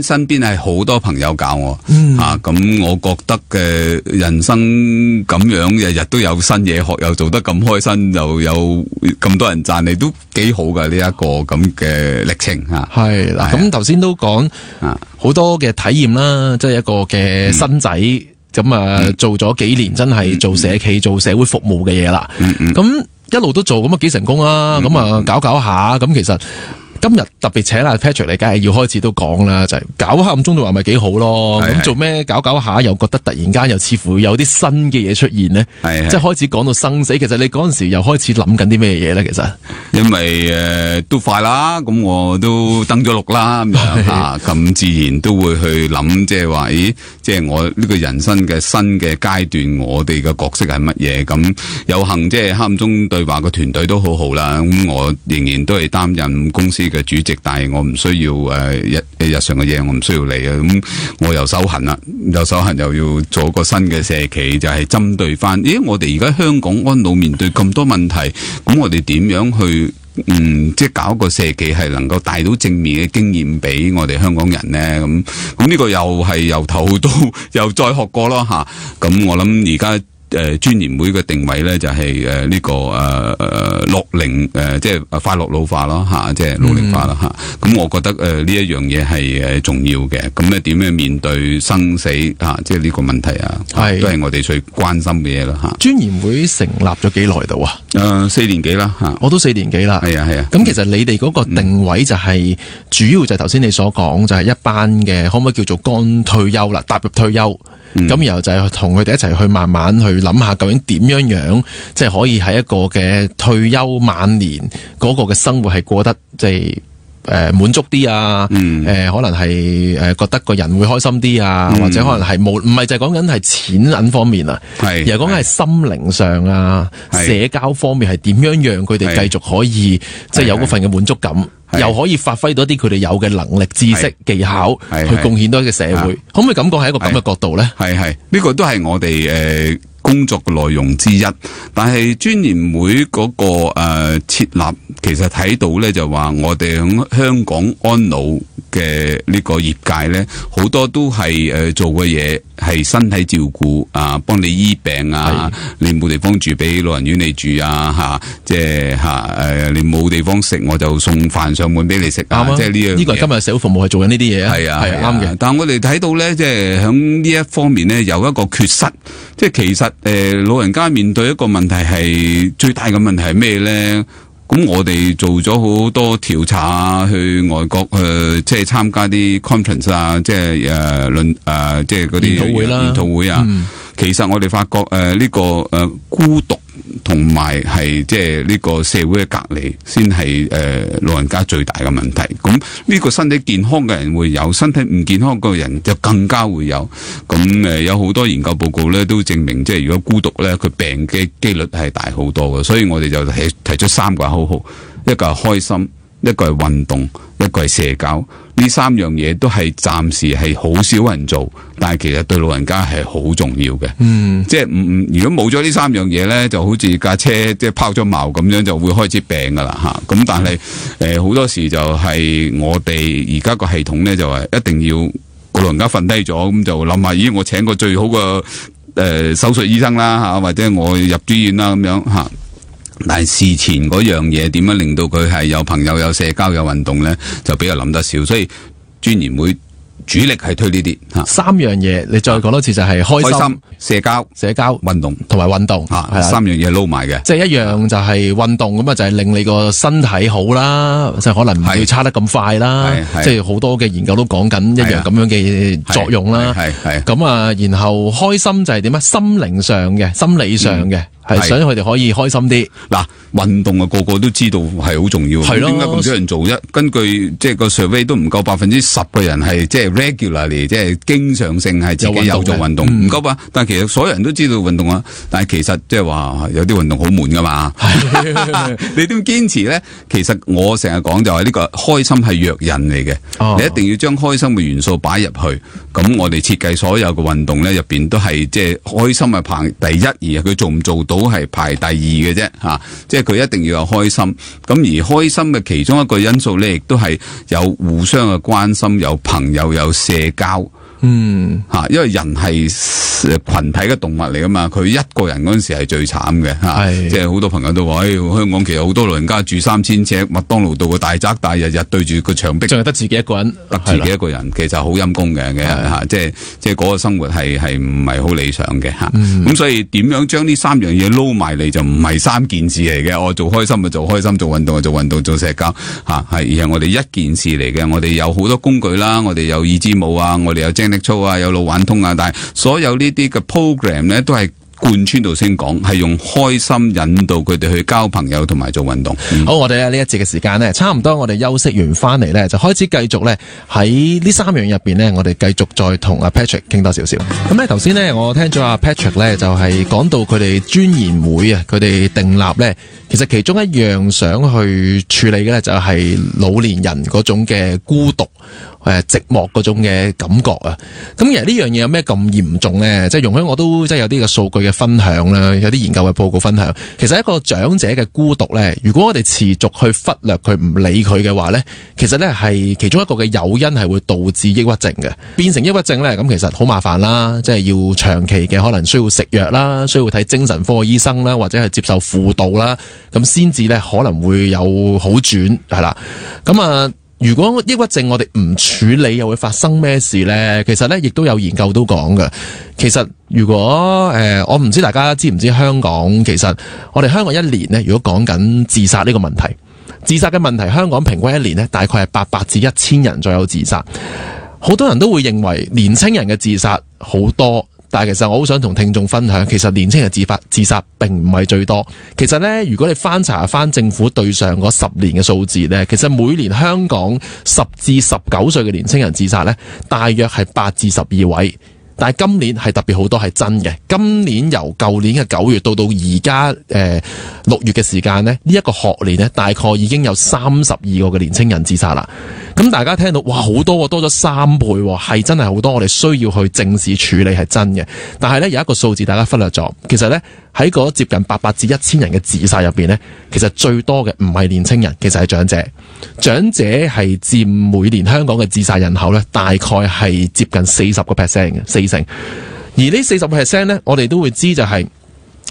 身邊係好多朋友教我，咁我覺得嘅人生咁樣日日都有新嘢學，又做得咁開心，又有咁多人讚你，都幾好噶呢一個咁嘅歷程吓。係啦，咁頭先都講好多嘅體驗啦，即係一個嘅新仔。咁做咗幾年，真係做社企、做社會服務嘅嘢啦。咁一路都做，咁幾成功啦。咁搞下，咁其實今日特別請阿 Patrick 嚟，梗係要開始都講啦，就係搞黑暗中對話咪幾好咯。咁做咩搞下又覺得突然間又似乎有啲新嘅嘢出現呢？即係開始講到生死。其實你嗰陣時又開始諗緊啲咩嘢咧？其實因為都快啦，咁我都登咗錄啦，咁樣吓，咁自然都會去諗，即係話，咦，即係我呢個人生嘅新嘅階段，我哋嘅角色係乜嘢？咁有幸即係黑暗中對話個團隊都好好啦，咁我仍然都係擔任公司嘅主席，但係我唔需要日常嘅嘢，我唔需要理啊。咁我又手痕啦，又要做一個新嘅社企，就係針對翻，咦，我哋而家香港安老面對咁多問題，咁我哋點樣去即係搞個社企係能夠帶到正面嘅經驗俾我哋香港人呢？咁呢個又係由頭到又再學過咯吓。咁我諗而家專研會嘅定位咧就係呢個樂齡即係快樂老化咯吓，即係老齡化啦吓。咁我覺得呢一樣嘢係重要嘅。咁咧點樣面對生死啊？即係呢個問題啊，都係我哋最關心嘅嘢啦吓。專研會成立咗幾耐度啊？4年幾啦吓。我都4年幾啦。係啊。咁其實你哋嗰個定位就係主要就係頭先你所講，就係一班嘅可唔可以叫做剛退休啦，踏入退休。咁然後就係同佢哋一齊去慢慢去諗下究竟點樣即係可以喺一個嘅退休晚年嗰個嘅生活係過得即係滿足啲啊，可能係覺得個人會開心啲啊，或者可能係唔係就係講緊係錢銀方面啊，而係講緊係心靈上啊，社交方面係點樣讓佢哋繼續可以即係有嗰份嘅滿足感。又可以發揮到一啲佢哋有嘅能力、知識、技巧，去貢獻到一個社會。可唔可以感覺係一個咁嘅角度咧？呢個都係我哋工作嘅內容之一。但係專研會嗰個設立，其實睇到咧就話我哋喺香港安老嘅呢個業界咧，好多都係做嘅嘢係身體照顧啊，幫你醫病啊，你冇地方住俾老人院你住啊，吓，即係吓你冇地方食，我就送飯上門俾你食啊，即係呢樣。呢個係今日社會服務係做緊呢啲嘢啊，係啱嘅。但係我哋睇到咧，即係喺呢一方面咧，有一個缺失，即係其實老人家面對一個問題係最大嘅問題係咩咧？咁我哋做咗好多調查啊，去外國即係參加啲 conference 啊，即係即係嗰啲研討會啊。其實我哋發覺呢個孤獨同埋係即係呢個社會嘅隔離，先係老人家最大嘅問題。咁呢個身體健康嘅人會有，身體唔健康嘅人就更加會有。咁有好多研究報告咧都證明，即係如果孤獨咧，佢病嘅機率係大好多嘅。所以我哋就提出3個口號，一個係開心，一個係運動，一個係社交。呢三樣嘢都係暫時係好少人做，但係其實對老人家係好重要嘅。即係如果冇咗呢三樣嘢咧，就好似架車即係拋咗錨咁樣，就會開始病噶啦吓。咁但係好多時就係我哋而家個系統咧，就係一定要個老人家瞓低咗，咁就諗下，咦，我請個最好嘅手術醫生啦吓，或者我入住院啦咁樣吓。但係事前嗰樣嘢點樣令到佢係有朋友、有社交、有運動咧，就比較諗得少，所以專研會主力係推呢啲吓。三樣嘢，你再講多次就係開心、社交、運動同埋運動吓，三樣嘢撈埋嘅。即係一樣就係運動咁啊，就係令你個身體好啦，即係可能唔會差得咁快啦。即係好多嘅研究都講緊一樣咁樣嘅作用啦。咁啊，然後開心就係點啊？心靈上嘅、心理上嘅。係想佢哋可以開心啲。嗱，運動啊，個個都知道係好重要。係咯，點解咁少人做啫？根據即係個 survey 都唔夠10%嘅人係即係 regularly， 即係經常性係自己有做運動，唔夠吧？但係其實所有人都知道運動啊，但係其實即係話有啲運動好悶噶嘛。你點堅持咧？其實我成日講就係呢個開心係藥引嚟嘅，你一定要將開心嘅元素擺入去。咁我哋設計所有嘅運動咧，入邊都係即係開心係排第一，而佢做唔做到係排第二嘅啫吓，即係佢一定要有開心。咁而開心嘅其中一個因素咧，亦都係有互相嘅關心，有朋友，有社交。吓，因為人係群體嘅動物嚟噶嘛，佢一個人嗰陣時係最慘嘅吓，即係好多朋友都話，香港其實好多老人家住3000尺麥當勞道嘅大宅，但係日日對住個牆壁，仲係得自己一個人，其實好陰功嘅吓，即係嗰個生活係唔係好理想嘅吓。咁所以點樣將呢三樣嘢撈埋嚟，就唔係三件事嚟嘅。我做開心就做開心，做運動就做運動，做社交吓，而係我哋一件事嚟嘅。我哋有好多工具啦，我哋有耳之舞啊，我哋有力操啊，有腦玩通啊，但係所有呢啲嘅 program 咧，都係貫穿到先講，係用開心引導佢哋去交朋友同埋做運動。好，我哋呢一節嘅時間呢，差唔多，我哋休息完翻嚟呢，就開始繼續呢。喺呢三樣入邊呢，我哋繼續再同阿 Patrick 傾多少少。咁呢頭先呢，我聽咗阿 Patrick 呢，就係講到佢哋專研會啊，佢哋訂立呢，其實其中一樣想去處理嘅呢，就係老年人嗰種嘅孤獨。寂寞嗰種嘅感覺啊，咁其實呢樣嘢有咩咁嚴重呢？即係容許我都即係有啲嘅數據嘅分享啦，有啲研究嘅報告分享。其實一個長者嘅孤獨呢，如果我哋持續去忽略佢唔理佢嘅話呢，其實呢係其中一個嘅誘因係會導致抑鬱症嘅，變成抑鬱症呢，咁其實好麻煩啦，即係要長期嘅可能需要食藥啦，需要睇精神科嘅醫生啦，或者係接受輔導啦，咁先至呢可能會有好轉係啦，咁啊。如果抑鬱症我哋唔處理，又會發生咩事呢？其實呢，亦都有研究都講嘅。其實如果我唔知大家知唔知香港，其實我哋香港一年呢，如果講緊自殺呢個問題，自殺嘅問題，香港平均一年呢，大概係800至1000人左右自殺。好多人都會認為年青人嘅自殺好多。但係其實我好想同聽眾分享，其實年輕人自殺並唔係最多。其實呢，如果你翻查翻政府對上嗰10年嘅數字呢，其實每年香港10至19歲嘅年輕人自殺呢，大約係8至12位。但係今年係特別好多係真嘅。今年由舊年嘅9月到而家6月嘅時間呢，呢一個學年呢，大概已經有32個嘅年青人自殺啦。咁大家聽到哇，好多多咗3倍，係真係好多，我哋需要去正視處理係真嘅。但係呢，有一個數字大家忽略咗，其實呢，喺嗰接近800至1000人嘅自殺入邊呢，其實最多嘅唔係年青人，其實係長者。長者係佔每年香港嘅自殺人口呢，大概係接近40%嘅4成。而呢40%呢，我哋都會知就係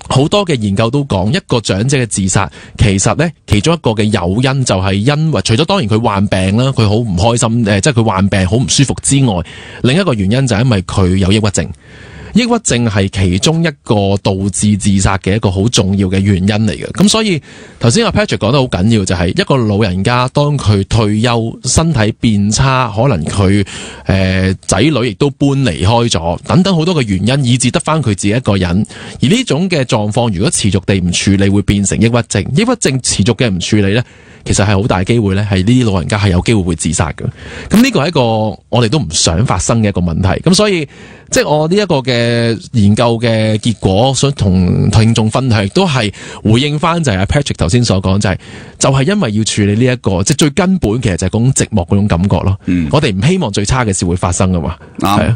好多嘅研究都講，一個長者嘅自殺，其實呢，其中一個嘅誘因就係因為除咗當然佢患病啦，佢好唔開心，即係佢患病好唔舒服之外，另一個原因就係因為佢有抑鬱症。抑鬱症係其中一個導致自殺嘅一個好重要嘅原因嚟嘅，咁所以頭先阿 Patrick 講得好緊要，就係一個老人家當佢退休，身體變差，可能佢仔女亦都搬離開咗，等等好多嘅原因，以致得翻佢自己一個人。而呢種嘅狀況，如果持續地唔處理，會變成抑鬱症。抑鬱症持續嘅唔處理呢，其實係好大機會呢，係呢啲老人家係有機會會自殺嘅。咁呢個係一個我哋都唔想發生嘅一個問題。咁所以即係我呢一個嘅研究嘅結果，想同聽眾分享，亦都係回應翻就係阿 Patrick 頭先所講，就係因為要處理呢一個即係最根本，其實就係嗰種寂寞嗰種感覺咯。我哋唔希望最差嘅事會發生噶嘛。係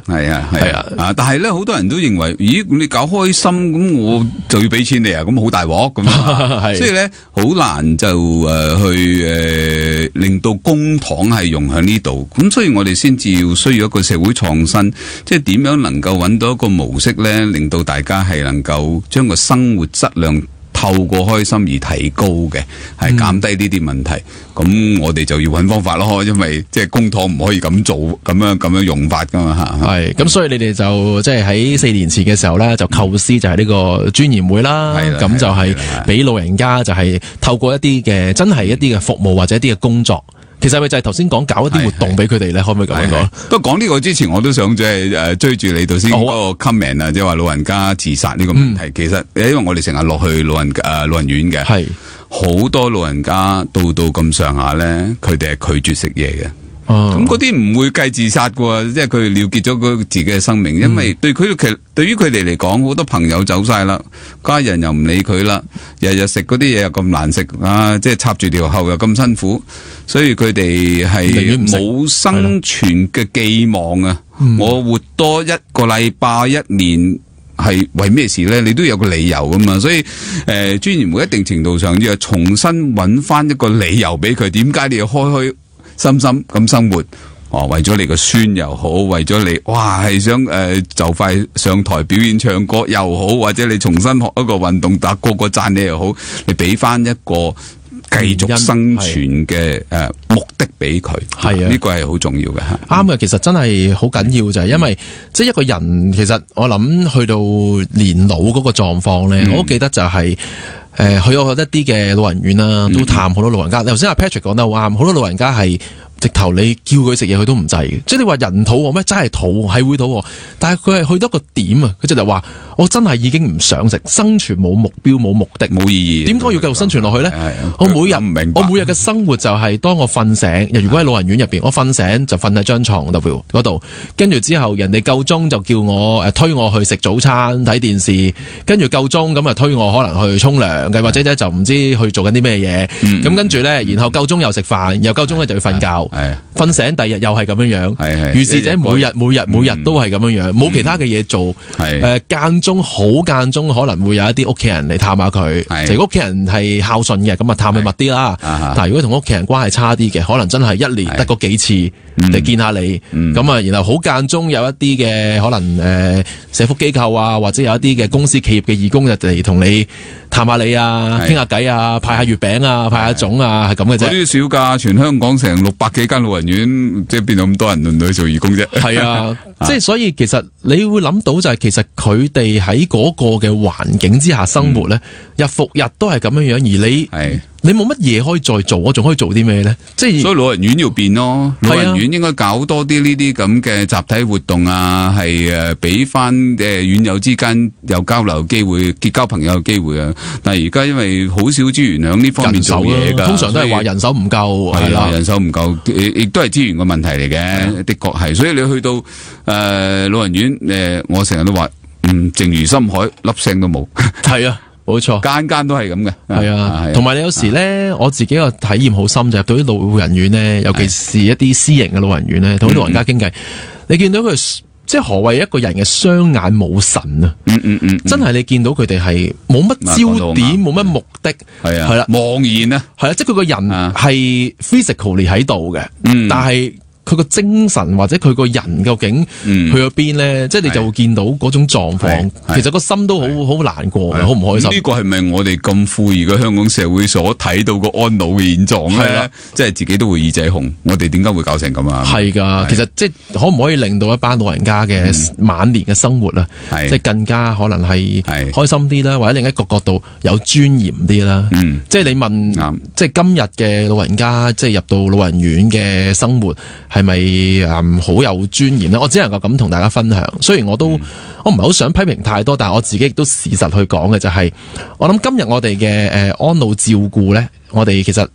啊，但係咧好多人都認為，咦，你搞開心咁，我就要俾錢你啊，咁好大鑊咁。所以咧好難就去令到公帑係用喺呢度。咁所以我哋先至要需要一個社會創新，即係點樣能夠揾到一個模式咧，令到大家係能夠將個生活質量透過開心而提高嘅，係減低呢啲問題。咁我哋就要揾方法咯，因為即係公帑唔可以咁做，咁樣用法噶嘛吓。係咁，所以你哋就即係喺4年前嘅時候咧，就構思就係呢個尊嚴會啦。咁就係俾老人家就係透過一啲嘅真係一啲嘅服務或者一啲嘅工作。其實咪就係頭先講搞一啲活動俾佢哋咧，可唔可以咁樣講？不過講呢個之前，我都想即係追住你頭先嗰個 comment 啊，即係話老人家自殺呢個問題。其實因為我哋成日落去老人院嘅，係好多老人家到咁上下咧，佢哋係拒絕食嘢嘅。咁嗰啲唔會計自殺嘅，即係佢哋了結咗自己嘅生命，因為對於佢哋嚟講，好多朋友走晒啦，家人又唔理佢啦，日日食嗰啲嘢又咁難食啊，即係插住條喉又咁辛苦，所以佢哋係冇生存嘅寄望啊！我活多1個禮拜、1年。係為咩事咧？你都有個理由噶嘛，所以尊嚴會一定程度上要重新揾翻一個理由俾佢，點解你要開開心心咁生活？為咗你個孫又好，為咗你係想就快上台表演唱歌又好，或者你重新學一個運動，但個個讚你又好，你俾翻一個繼續生存嘅目的俾佢，係啊，呢個係好重要嘅。啱嘅，其實真係好緊要就係，因為即係一個人，其實我諗去到年老嗰個狀況咧，我都記得就係去咗一啲嘅老人院啦，都探好多老人家。頭先阿 Patrick 講得好啱，好多老人家係直頭你叫佢食嘢佢都唔制嘅，即係你話人肚餓咩？真係肚餓，係會肚餓，但係佢係去到一個點啊，佢就話我真係已經唔想食，生存冇目標冇目的冇意義，點解要繼續生存落去咧？我每日嘅生活就係當我瞓醒，如果喺老人院入邊，我瞓醒就瞓喺張床嗰度，跟住之後人哋夠鐘就叫我推我去食早餐睇電視，跟住夠鐘咁啊推我可能去沖涼嘅，或者咧就唔知去做緊啲咩嘢，咁跟住咧然後夠鐘又食飯，又夠鐘咧就要瞓覺。瞓醒第二日又係咁樣樣，如是者每日都係咁樣樣，冇其他嘅嘢做。間中可能會有一啲屋企人嚟探下佢，如果屋企人係孝順嘅，咁啊探佢密啲啦。但係如果同屋企人關係差啲嘅，可能真係1年得嗰幾次嚟見下你，咁啊然後好間中有一啲嘅可能社福機構啊，或者有一啲嘅公司企業嘅義工就嚟同你探下你啊，傾下偈啊，派下月餅啊，派下粽啊，係咁嘅啫。嗰啲少㗎，全香港成600幾間老人院，即係變到咁多人輪去做義工啫。係啊，即係所以其實你會諗到就係其實佢哋喺嗰個嘅環境之下生活咧，日復日都係咁樣樣，而你冇乜嘢可以再做，我仲可以做啲咩咧？即係所以老人院要變咯，老人院應該搞多啲呢啲咁嘅集體活動啊，係俾翻院友之間有交流機會，結交朋友嘅機會啊。但係而家因為好少資源喺呢方面做嘢㗎，通常都係話人手唔夠，係啦，人手唔夠，亦都係資源嘅問題嚟嘅，的確係。所以你去到老人院，我成日都話，靜如深海，粒聲都冇。係啊。冇錯，間都係咁嘅，係啊，同埋你有時咧，我自己個體驗好深，就係對啲老人院咧，尤其是一啲私營嘅老人院咧，同啲老人家傾偈，你見到佢即係何謂一個人嘅雙眼冇神啊？真係你見到佢哋係冇乜焦點，冇乜目的，係啦，茫然啊，係啊，即係佢個人係 physically 喺度嘅，但係佢個精神或者佢個人究竟去咗邊咧？即係你就會見到嗰種狀況，其實個心都好難過，好唔開心。呢個係咪我哋咁富裕嘅香港社會所睇到個安老嘅現狀咧？即係自己都會耳仔紅，我哋點解會搞成咁啊？係噶，其實即係可唔可以令到一班老人家嘅晚年嘅生活啊，即係更加可能係開心啲啦，或者另一個角度有尊嚴啲啦。即係你問，即係今日嘅老人家，即係入到老人院嘅生活。係咪好有尊嚴咧？我只能夠咁同大家分享。雖然我唔係好想批評太多，但係我自己亦都事實去講嘅就係，我諗今日我哋嘅安老照顧咧，我哋其實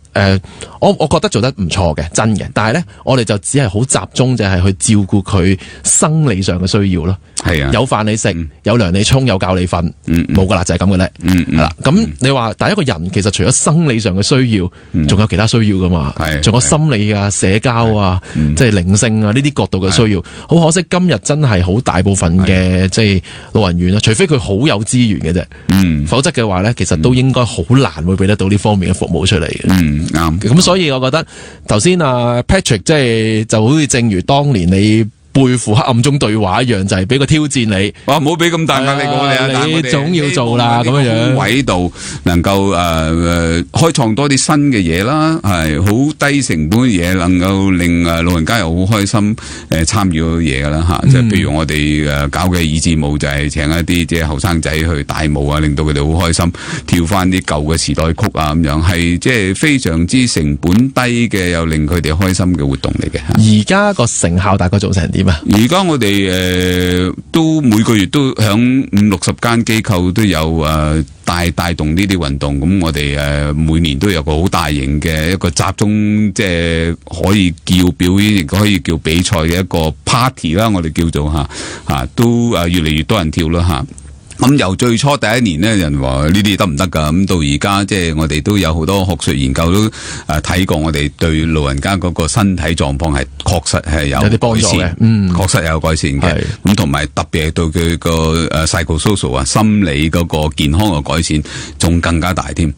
我覺得做得唔錯嘅，真嘅。但係咧，我哋就只係好集中，就係去照顧佢生理上嘅需要咯。係啊，有飯你食，有糧你沖，有覺你瞓，冇噶啦，就係咁嘅咧。係啦，咁你話，但係一個人其實除咗生理上嘅需要，仲有其他需要噶嘛？仲有心理啊、社交啊、即係靈性啊呢啲角度嘅需要。好可惜，今日真係好大部分嘅即係老人院啦，除非佢好有資源嘅啫，否則嘅話咧，其實都應該好難會俾得到呢方面嘅服務出嚟嘅。啱。咁所以我覺得頭先啊 Patrick 即係就好似正如當年你背負黑暗中對話一樣，就係俾個挑戰你。哇！唔好俾咁大壓力我哋啊！你總要做啦，咁樣樣。位度能夠開創多啲新嘅嘢啦，係好低成本嘅嘢，能夠令老人家又好開心參與嘅嘢噶啦嚇。即係譬如我哋搞嘅以字舞，就係請一啲即係後生仔去帶舞啊，令到佢哋好開心，跳翻啲舊嘅時代曲啊咁樣，係即係非常之成本低嘅，又令佢哋開心嘅活動嚟嘅。而家個成效大概做成點？而家我哋都每個月都響50-60間機構都有帶動呢啲運動，咁我哋每年都有個好大型嘅一個集中，即係可以叫表演，亦可以叫比賽嘅一個 party 啦，我哋叫做都越嚟越多人跳啦嚇。咁由最初第一年咧，人話呢啲得唔得㗎？咁到而家即係我哋都有好多學術研究都睇過，我哋對老人家嗰個身體狀況係確實係有啲幫助嘅，確實有改善嘅。咁同埋特別係對佢個psychosocial 啊，心理嗰個健康嘅改善，仲更加大添。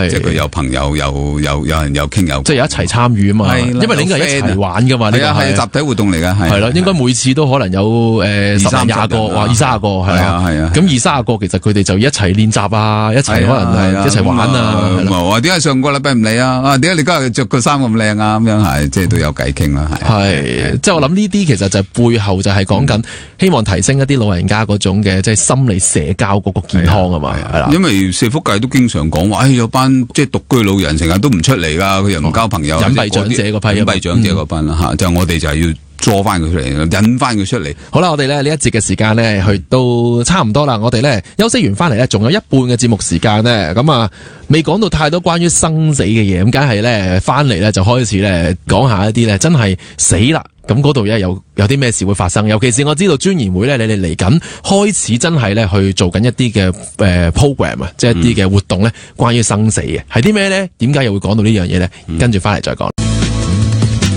即係佢有朋友，有人有傾有，即係有一齊參與啊嘛。因為你應該係一齊玩㗎嘛。係啊，係集體活動嚟㗎。係咯，應該每次都可能有10-20個，哇，20-30個係啊。咁20-30個其實佢哋就一齊練習啊，一齊可能一齊玩啊。話點解上個禮拜唔嚟啊？點解你今日着個衫咁靚啊？咁樣係，即係都有偈傾啦。係，即係我諗呢啲其實就係背後就係講緊希望提升一啲老人家嗰種嘅即係心理社交嗰個健康啊嘛。係啦，因為社福界都經常講話，有班即係獨居老人成日都唔出嚟噶，佢又唔交朋友。隱蔽長者嗰批，隱蔽長者嗰班啦吓，就我哋就係要捉翻佢出嚟，引翻佢出嚟。好啦，我哋咧呢一節嘅時間咧去到差唔多啦，我哋咧休息完翻嚟咧，仲有一半嘅節目時間咧，咁啊未講到太多關於生死嘅嘢，咁梗係咧翻嚟咧就開始咧講下一啲咧真係死啦，咁嗰度有啲咩事會發生，尤其是我知道專研會咧，你哋嚟緊開始真係咧去做緊一啲嘅program 啊，即係一啲嘅活動咧，關於生死嘅係啲咩咧？點解又會講到呢樣嘢咧？跟住翻嚟再講。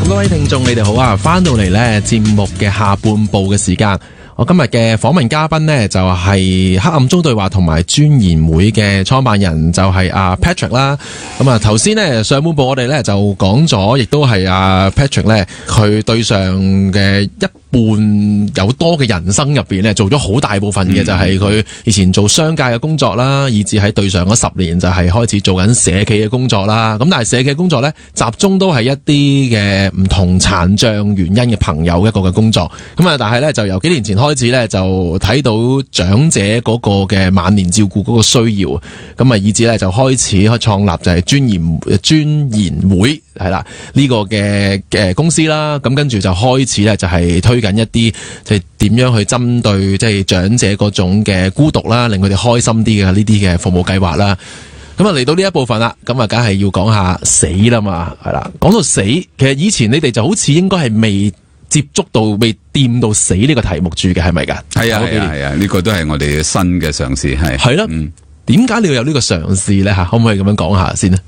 各位聽眾，你哋好啊！翻到嚟呢節目嘅下半部嘅時間，我今日嘅訪問嘉賓呢，就係黑暗中對話同埋專研會嘅創辦人，就係阿 Patrick 啦。咁啊，頭先呢上半部我哋呢就講咗，亦都係阿 Patrick 呢佢對上嘅一半有多嘅人生入邊呢，做咗好大部分嘅就係佢以前做商界嘅工作啦，以至喺對上嗰10年就係開始做緊社企嘅工作啦。咁但係社企工作呢，集中都係一啲嘅唔同殘障原因嘅朋友一個嘅工作。咁啊，但係呢，就由幾年前開始呢，就睇到長者嗰個嘅晚年照顧嗰個需要，咁啊，以至呢，就開始創立就係專研會係啦呢個嘅公司啦。咁跟住就開始呢，就係推緊一啲即係點樣去針對即係長者嗰種嘅孤獨啦，令佢哋開心啲嘅呢啲嘅服務計劃啦。咁啊嚟到呢一部分啦，咁啊梗係要講下死啦嘛，係啦。講到死，其實以前你哋就好似應該係未接觸到、未掂到死呢個題目住嘅，係咪㗎？係啊，呢個都係我哋新嘅嘗試，係啦。點解你要有呢個嘗試咧？吓，可唔可以咁樣講下先呢？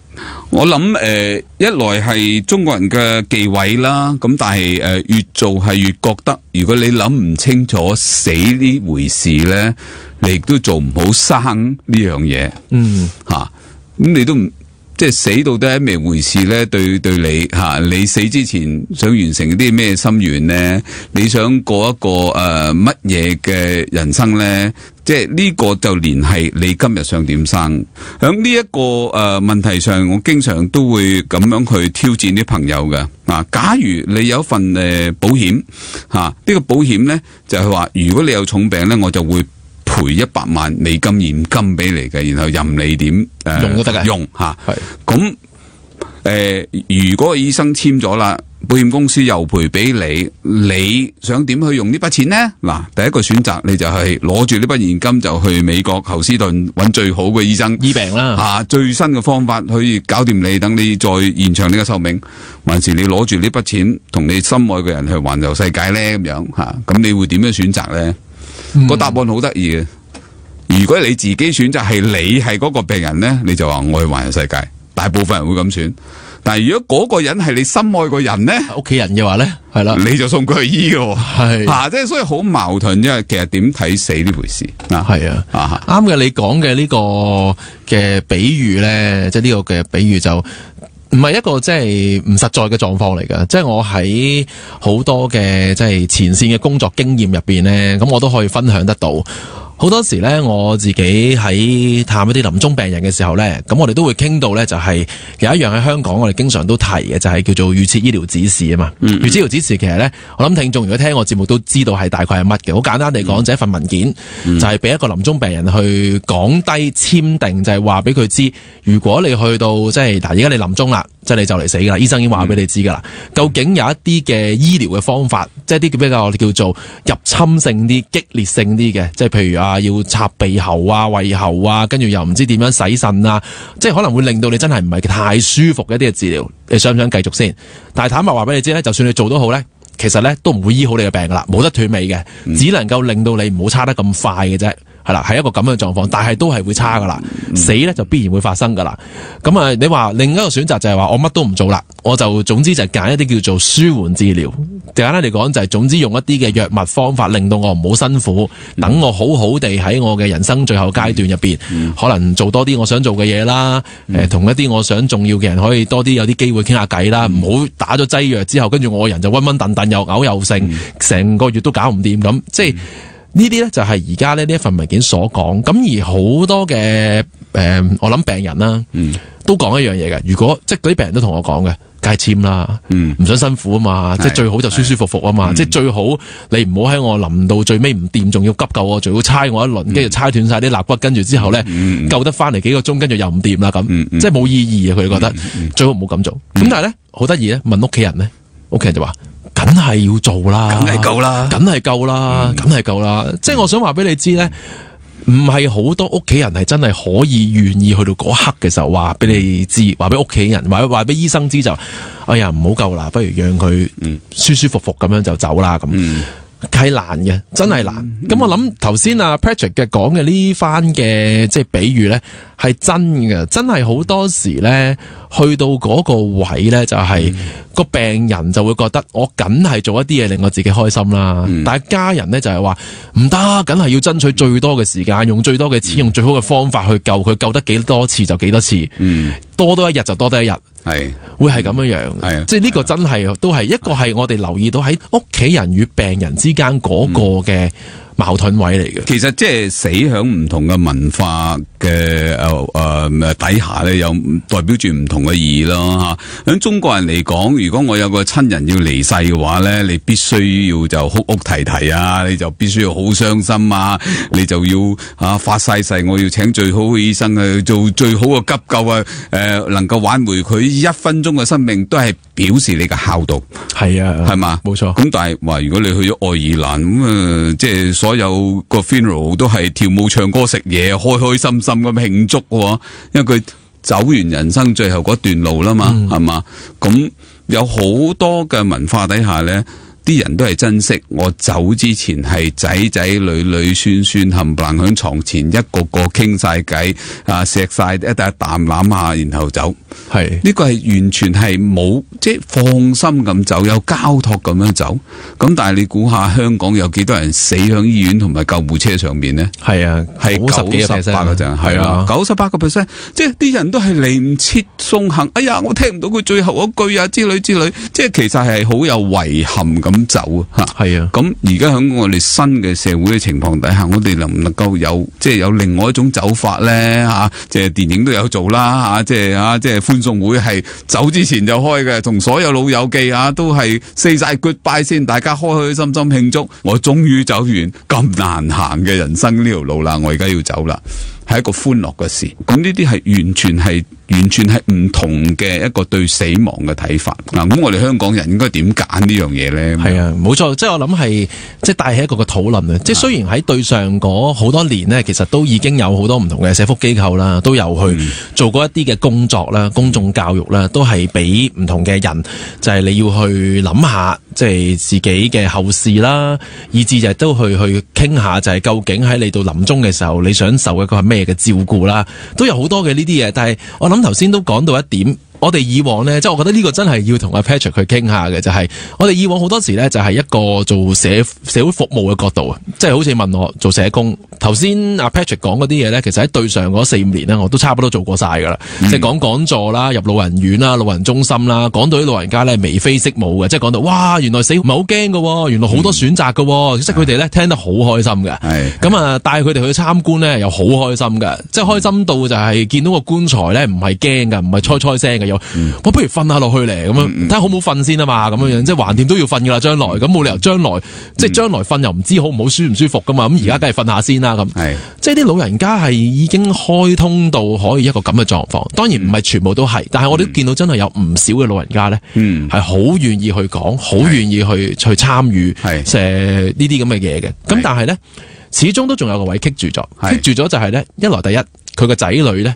我諗一來係中國人嘅忌諱啦，咁但係越做係越覺得，如果你諗唔清楚死呢回事咧，你亦都做唔好生呢樣嘢。咁你都唔即係死到底係咩回事咧？對你吓，你死之前想完成啲咩心願咧？你想過一個乜嘢嘅人生咧？即係呢個就連係你今日想點生。響呢一個問題上，我經常都會咁樣去挑戰啲朋友嘅。假如你有一份保險呢個保險咧就係話，如果你有重病咧，我就會賠100萬美金現金俾你嘅，然後任你點用都得嘅，用吓。咁如果醫生簽咗啦，保險公司又賠俾你，你想點去用呢筆錢呢？嗱，第一個選擇你就係攞住呢筆現金就去美國侯斯頓揾最好嘅醫生醫病啦，最新嘅方法可以搞掂你，等你再延長呢個壽命，還是你攞住呢筆錢同你心愛嘅人去環遊世界呢？咁樣吓，咁你會點樣選擇呢？個答案好得意嘅。如果你自己選擇係你係嗰個病人呢，你就話我去環遊世界，大部分人會咁選。但係如果嗰個人係你心愛個人呢，屋企人嘅話呢，係啦，你就送佢去醫嘅，係即係所以好矛盾，因為其實點睇死呢回事係啊，啱嘅，你講嘅呢個嘅比喻呢，即係呢個嘅比喻就唔係一個即係唔實在嘅狀況嚟㗎。即係我喺好多嘅即係前線嘅工作經驗入邊呢，咁我都可以分享得到。好多時咧，我自己喺探一啲臨終病人嘅時候咧，咁我哋都會傾到咧，就係有一樣喺香港我哋經常都提嘅，就係叫做預設醫療指示啊嘛。預設醫療指示其實咧，我諗聽眾如果聽我節目都知道係大概係乜嘅。好簡單地講，就係一份文件，就係俾一個臨終病人去講低簽訂，就係話俾佢知，如果你去到即係嗱，而家你臨終啦，即係你就嚟死噶啦，醫生已經話俾你知噶啦。究竟有一啲嘅醫療嘅方法，即係啲比較叫做入侵性啲、激烈性啲嘅，即係譬如要插鼻喉啊、胃喉啊，跟住又唔知點樣洗腎啊，即係可能會令到你真係唔係太舒服嘅一啲嘅治療，你想唔想繼續先？但係坦白話俾你知咧，就算你做都好咧，其實咧都唔會醫好你嘅病噶啦，冇得斷尾嘅，只能夠令到你唔好差得咁快嘅啫。係啦，係一個咁嘅狀況，但係都係會差噶啦，死咧就必然會發生噶啦。咁啊，你話另一個選擇就係話我乜都唔做啦，我就總之就係揀一啲叫做舒緩治療。簡單嚟講就係總之用一啲嘅藥物方法，令到我唔好辛苦，等我好好地喺我嘅人生最後階段入邊，可能做多啲我想做嘅嘢啦。同一啲我想重要嘅人可以多啲有啲機會傾下偈啦，唔好打咗劑藥之後，跟住我個人就暈暈沌沌又嘔又剩，成個月都搞唔掂咁，即係。呢啲咧就係而家呢一份文件所講，咁而好多嘅我諗病人啦，都講一樣嘢嘅。如果即係嗰啲病人都同我講嘅，梗係簽啦，唔想辛苦啊嘛，即係最好就舒舒服服啊嘛，即係最好你唔好喺我臨到最尾唔掂，仲要急救我，仲要猜我一輪，跟住猜斷晒啲肋骨，跟住之後咧救得翻嚟幾個鐘，跟住又唔掂啦咁，即係冇意義啊！佢哋覺得最好唔好咁做。咁但係咧好得意咧，問屋企人咧，屋企人就話。梗係要做啦，梗係夠啦，梗係夠啦，梗係夠啦。即係我想話俾你知咧，唔係好多屋企人係真係可以願意去到嗰刻嘅時候話俾你知，話俾屋企人，話俾醫生知就，哎呀唔好夠啦，不如讓佢舒舒服服咁樣就走啦咁。係難嘅，真係難。咁我諗頭先阿 Patrick 嘅講嘅呢番嘅即係比喻咧，係真嘅，真係好多時咧，去到嗰個位咧，就係個病人就會覺得我梗係做一啲嘢令我自己開心啦。但係家人咧就係話唔得，梗係要爭取最多嘅時間，用最多嘅錢，用最好嘅方法去救佢，救得幾多次就幾多次，多多一日就多多一日。係會係咁樣樣，即係呢個真係都係一個係我哋留意到喺屋企人與病人之間嗰個嘅矛盾位嚟嘅。其實即係死響唔同嘅文化嘅底下咧，有代表住唔同嘅意義咯吓。響中國人嚟講，如果我有個親人要離世嘅話咧，你必須要就哭哭啼啼啊，你就必須要好傷心啊，你就要發晒誓，我要請最好嘅醫生去做最好嘅急救啊，能夠挽回佢1分鐘嘅生命，都係表示你嘅孝道。係啊，係嘛，冇錯。咁但係話如果你去咗愛爾蘭咁即係所有個 funeral 都係跳舞、唱歌、食嘢，開開心心咁慶祝嘅，因為佢走完人生最後嗰段路啦嘛，係嘛。咁有好多嘅文化底下咧，啲人都係珍惜我走之前係仔仔女女孫孫冚唪唥喺床前一個個傾晒偈啊，錫晒一啖攬下，然後走。係呢個係完全係冇即係放心咁走，有交託咁樣走。咁但係你估下香港有幾多人死響醫院同埋救護車上面呢？係啊，係98%嗰陣，係啊，98%，即係啲人都係嚟唔切送行。哎呀，我聽唔到佢最後嗰句啊，之類之類，即係其實係好有遺憾咁走啊。係啊，咁而家喺我哋新嘅社會嘅情況底下，我哋能唔能夠有即係有另外一種走法咧？吓，即係電影都有做啦，吓，即係歡送會係走之前就開嘅，同所有老友記都係 say 晒 goodbye 先，大家開開心心慶祝，我終於走完咁難行嘅人生呢條路啦，我而家要走啦，係一個歡樂嘅事。咁呢啲係完全係完全係唔同嘅一個對死亡嘅睇法。咁我哋香港人應該點揀呢樣嘢咧？係啊，冇錯，即係我諗係即係帶起一個嘅討論啊！即係雖然喺對上嗰好多年呢，其實都已經有好多唔同嘅社福機構啦，都有去做過一啲嘅工作啦、公眾教育啦，都係俾唔同嘅人，就係你要去諗下，即係自己嘅後事啦，以至就係都去傾下，就係究竟喺你到臨終嘅時候，你想受一個係咩嘅照顧啦，都有好多嘅呢啲嘢。但係我諗頭先都講到一點。我哋以往呢，即係我覺得呢個真係要同阿 Patrick 去傾下嘅，就係我哋以往好多時呢，就係一個做社會服務嘅角度啊，即係好似問我做社工。頭先阿 Patrick 講嗰啲嘢呢，其實喺對上嗰4-5年呢，我都差不多做過晒噶啦。即係講講座啦、入老人院啦、老人中心啦，講到啲老人家呢眉飛色舞嘅，即係講到哇，原來死唔係好驚㗎，原來好多選擇㗎，即係佢哋呢聽得好開心嘅。咁啊，帶佢哋去參觀呢，又好開心嘅，即係開心到就係見到個棺材呢，唔係驚㗎，唔係猜聲嘅。我不如瞓下落去咧，咁樣睇下好唔好瞓先啊嘛，咁樣即係橫掂都要瞓噶啦，將來咁冇理由將來即係將來瞓又唔知好唔好舒唔舒服噶嘛，咁而家梗係瞓下先啦，咁即係啲老人家係已經開通到可以一個咁嘅狀況，當然唔係全部都係，但係我哋都見到真係有唔少嘅老人家咧，係好願意去講，好願意去參與呢啲咁嘅嘢嘅，咁但係咧始終都仲有個位棘住咗就係咧，一來第一。佢個仔女咧，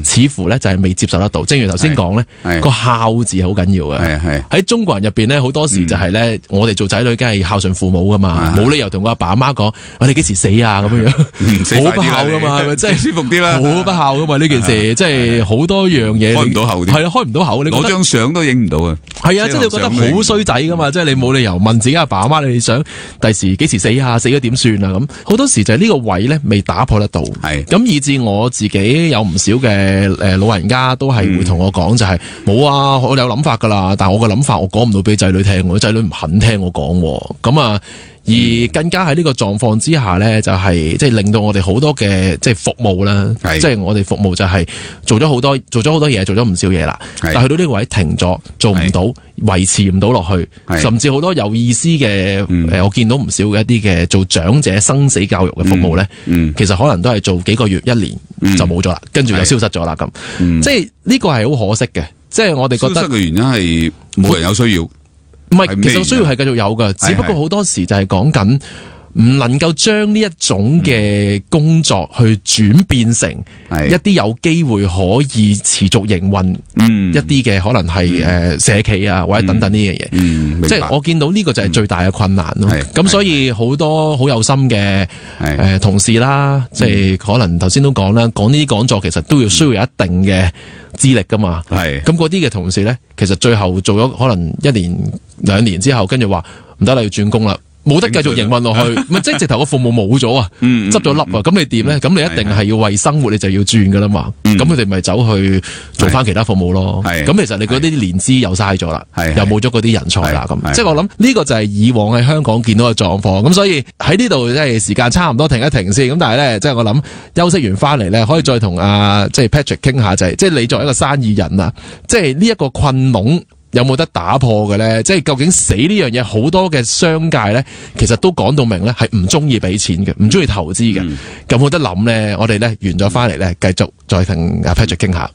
似乎咧就係未接受得到。正如頭先講咧，個孝字好緊要嘅。喺中國人入邊咧，好多時就係咧，我哋做仔女梗係孝順父母噶嘛，冇理由同個阿爸阿媽講，我哋幾時死啊咁樣樣，好不孝噶嘛，係咪？即係舒服啲啦，好不孝噶嘛呢件事，即係好多樣嘢開唔到口，係啦，開唔到口，你攞張相都影唔到啊。係啊，即係你覺得好衰仔噶嘛，即係你冇理由問自己阿爸阿媽，你想第時幾時死啊？死咗點算啊？咁好多時就係呢個位咧未打破得到，咁以至我自己有唔少嘅老人家都係會同我講，就係冇啊，我有諗法噶啦，但係我嘅諗法我講唔到俾仔女聽，我仔女唔肯聽我講，咁啊。而更加喺呢個狀況之下呢，就係即係令到我哋好多嘅即係服務啦，即係我哋服務就係做咗好多嘢，做咗唔少嘢啦。但係去到呢個位停咗，做唔到，維持唔到落去，甚至好多有意思嘅我見到唔少嘅一啲嘅做長者生死教育嘅服務呢，其實可能都係做幾個月、1年就冇咗啦，跟住就消失咗啦咁。即係呢個係好可惜嘅，即係我哋覺得消失嘅原因係冇人有需要。唔係，其實需要係繼續有噶，只不過好多時就係講緊唔能夠將呢一種嘅工作去轉變成一啲有機會可以持續營運一啲嘅可能係社企啊或者等等呢樣嘢，即係我見到呢個就係最大嘅困難咯。咁所以好多好有心嘅同事啦，即係可能頭先都講啦，講呢啲講座其實都要需要有一定嘅資歷噶嘛，咁嗰啲嘅同事咧，其實最後做咗可能1年2年之後，跟住話唔得啦，要轉工啦，冇得繼續營運落去，咪即係直頭個服務冇咗啊，執咗笠啊，咁你點咧？咁你一定係要為生活，你就要轉噶啦嘛。咁佢哋咪走去做翻其他服務咯。咁其實你嗰啲年資又嘥咗啦，又冇咗嗰啲人才啦。咁即係我諗呢個就係以往喺香港見到嘅狀況。咁所以喺呢度即係時間差唔多停一停先。咁但係咧，即係我諗休息完翻嚟咧，可以再同即係 Patrick 傾下，就係即係你作為一個生意人啊，即係呢一個困籠。有冇得打破嘅咧？即係究竟死呢樣嘢，好多嘅商界咧，其實都講到明咧，係唔中意俾錢嘅，唔中意投資嘅。有冇得諗咧？我哋咧完咗翻嚟咧，繼續再同阿 Patrick 傾下。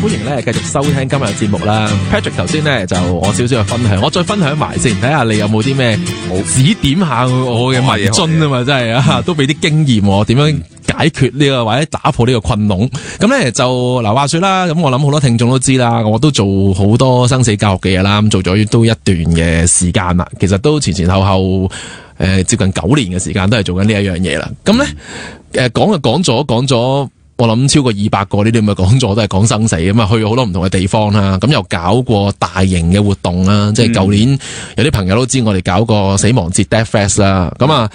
歡迎咧繼續收聽今日嘅節目啦。Patrick 頭先咧就我少少嘅分享，我再分享埋先，睇下你有冇啲咩指點下我嘅迷津啊嘛，真係啊，都俾啲經驗我點樣解決呢個或者打破呢個困籠。咁咧就嗱話說啦，咁我諗好多聽眾都知啦，我都做好多生死教育嘅嘢啦，咁做咗都一段嘅時間啦，其實都前後後接近9年嘅時間都係做緊呢一樣嘢啦。咁咧講咗。我諗超過200個呢啲咁嘅講座都係講生死咁啊，去好多唔同嘅地方啦，咁又搞過大型嘅活動啦，即係舊年有啲朋友都知我哋搞過死亡節 Death Fest 啦，咁啊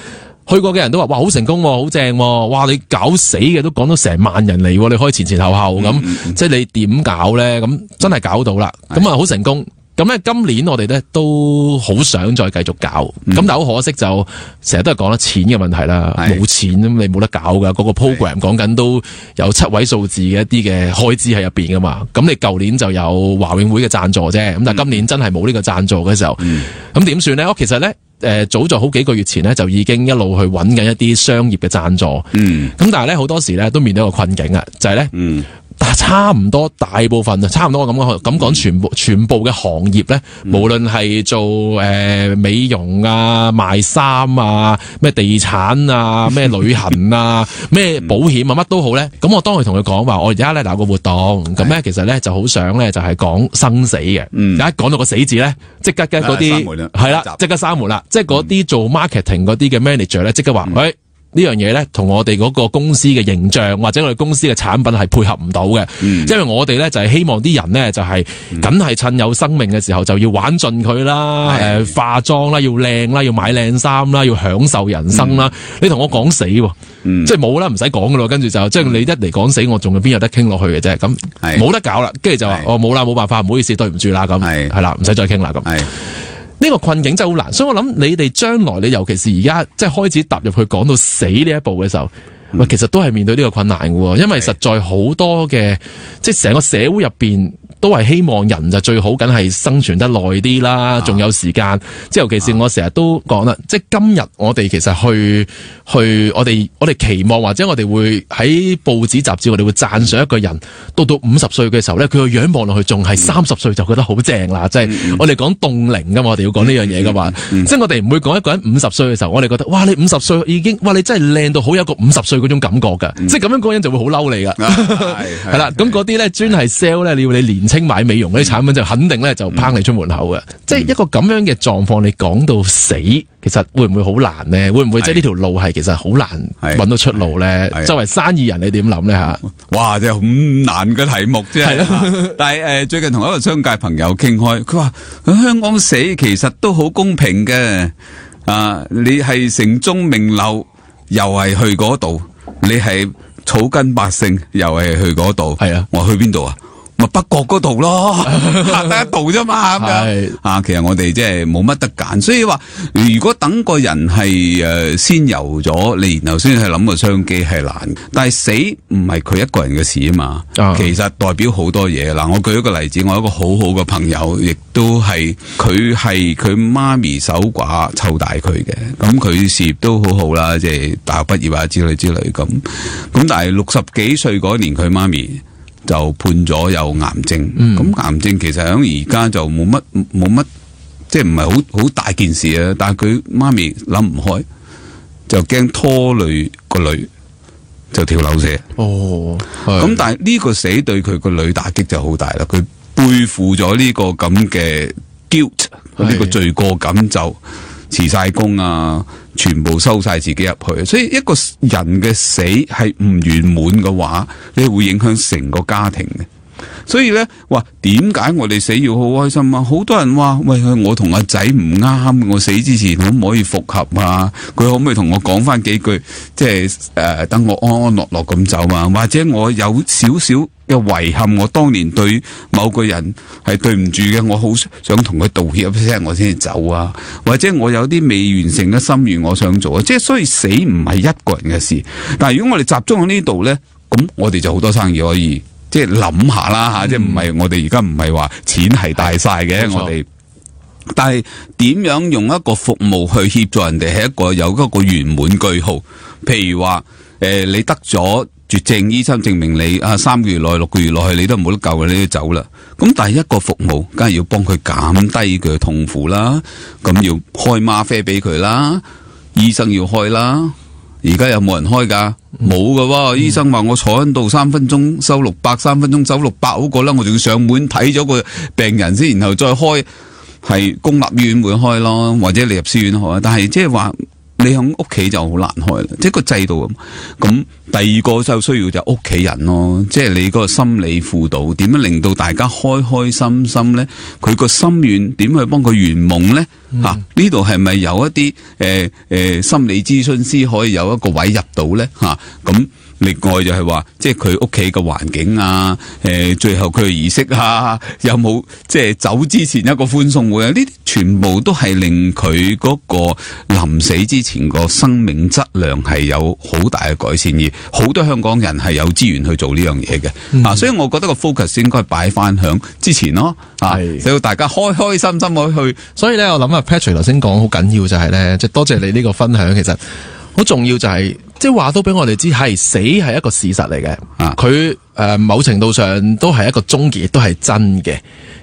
去過嘅人都話哇好成功，好正，哇你搞死嘅都講到成萬人嚟，你可以前後後咁，即係你點搞咧？咁真係搞到啦，咁啊好成功。咁咧，今年我哋咧都好想再繼續搞，咁但係好可惜就成日都係講得錢嘅問題啦，冇錢咁你冇得搞噶，嗰個 program 講緊都有7位數字嘅一啲嘅開支喺入邊噶嘛，咁你舊年就有華永會嘅贊助啫，咁但係今年真係冇呢個贊助嘅時候，咁點算咧？我其實咧。早在好幾個月前咧，就已經一路去揾緊一啲商業嘅贊助。咁但係咧好多時咧都面對一個困境啊，就係咧差唔多大部分差唔多我咁講全部嘅行業咧，無論係做美容啊、賣衫啊、咩地產啊、咩旅行啊、咩保險啊，乜都好咧。咁我當佢同佢講話，我而家咧有個活動，咁咧其實咧就好想咧就係講生死嘅。一講到個死字咧，即刻嘅嗰啲係啦，即刻閂門啦。即係嗰啲做 marketing 嗰啲嘅 manager 咧，即刻話喂。呢樣嘢咧，同我哋嗰個公司嘅形象或者我哋公司嘅產品係配合唔到嘅，因為我哋咧就係希望啲人咧就係梗係趁有生命嘅時候就要玩盡佢啦，化妝啦，要靚啦，要買靚衫啦，要享受人生啦。你同我講死喎，即係冇啦，唔使講噶咯。跟住就即係你一嚟講死，我仲有邊有得傾落去嘅啫？咁冇得搞啦，跟住就話冇啦，冇辦法，唔好意思，對唔住啦，咁係啦，唔使再傾啦咁。呢個困境真係好難，所以我諗你哋將來你尤其是而家即係開始踏入去講到死呢一步嘅時候，喂，其實都係面對呢個困難嘅，因為實在好多嘅即係成個社會入邊都係希望人就最好，梗係生存得耐啲啦，仲有時間。即係尤其是我成日都講啦，即係今日我哋其實去我哋期望或者我哋會喺報紙雜誌我哋會讚賞一個人到50歲嘅時候咧，佢個樣望落去仲係30歲就覺得好正啦。即係我哋講凍齡噶嘛，我哋要講呢樣嘢噶嘛。即係我哋唔會講一個人50歲嘅時候，我哋覺得哇，你50歲已經哇，你真係靚到好有個50歲嗰種感覺噶。即係咁樣嗰個人就會好嬲你噶。係啦，咁嗰啲咧專係 sell 咧，你要你年青買美容嗰啲產品就肯定咧就拚你出門口嘅。即係一個咁樣嘅狀況，你講到死，其實會唔會好難呢？會唔會即係呢條路係其實好難揾到出路咧？作為生意人，你點諗咧吓？哇，真係好難嘅題目啫。係咯，但係最近同一個商界朋友傾開，佢話喺香港死其實都好公平嘅。你係城中名流，又係去嗰度；你係草根百姓，又係去嗰度。係啊，我去邊度啊？咪北角嗰度咯，得一度啫嘛，咁樣。其實我哋即係冇乜得揀，所以話如果等個人係先有咗，你然後先去諗個商機係難。但係死唔係佢一個人嘅事啊嘛，其實代表好多嘢。嗱，我舉一個例子，我有一個好好嘅朋友，亦都係佢媽咪守寡湊大佢嘅，咁佢事業都好好啦，即係大學畢業啊之類咁。但係60幾歲嗰年，佢媽咪就判咗有癌症，咁癌症其實喺而家就冇乜，即係唔係好大件事啊。但係佢媽咪諗唔開，就驚拖累個女，就跳樓死。咁但係呢個死對佢個女打擊就好大啦。佢背負咗呢個咁嘅 guilt， 呢個罪過感就辭晒工啊，全部收晒自己入去。所以一個人嘅死係唔圓滿嘅話，你會影響成個家庭嘅。所以咧，話點解我哋死要好開心啊？好多人話喂，我同阿仔唔啱，我死之前可唔可以復合啊？佢可唔可以同我講翻幾句，即係等我安安樂樂咁走啊？或者我有少少嘅遺憾，我當年對某個人係對唔住嘅，我好想同佢道歉一聲，我先至走啊。或者我有啲未完成嘅心願，我想做啊。即係所以死唔係一個人嘅事。但係如果我哋集中喺呢度咧，咁我哋就好多生意可以。即係諗下啦吓，即係唔係我哋而家唔係話錢係大晒嘅，我哋，但係點樣用一個服務去協助人哋係一個有一個圓滿句號。譬如話你得咗絕症，醫生證明你3個月內6個月內你都冇得救嘅，你都走啦。咁但係一個服務，梗係要幫佢減低佢嘅痛苦啦，咁要開嗎啡俾佢啦，醫生要開啦。而家有冇人開噶？冇噶喎！醫生話我坐喺度3分鐘收600，3分鐘收600好過啦。我仲要上門睇咗個病人先，然後再開，係公立醫院會開咯，或者你入私院開。但係即係話你喺屋企就好難開啦，即係個制度咁。咁第二個就需要就屋企人咯，即係你嗰個心理輔導點樣令到大家開開心心咧？佢個心願點去幫佢圓夢咧？呢度係咪有一啲心理諮詢師可以有一個位入到咧？咁另外就係話，即係佢屋企嘅環境啊，最後佢嘅儀式啊，有冇即係走之前一個歡送會啊？呢啲全部都係令佢嗰個臨死之前個生命質量係有好大嘅改善，而好多香港人係有資源去做呢樣嘢嘅。所以我覺得個 focus 應該擺翻響之前咯，使到大家開開心心去。所以咧，我諗Patrick 頭先講好緊要就係咧，即係多謝你呢個分享，其實好重要就係即係話都俾我哋知係死係一個事實嚟嘅，啊佢某程度上都係一個終結，亦都係真嘅。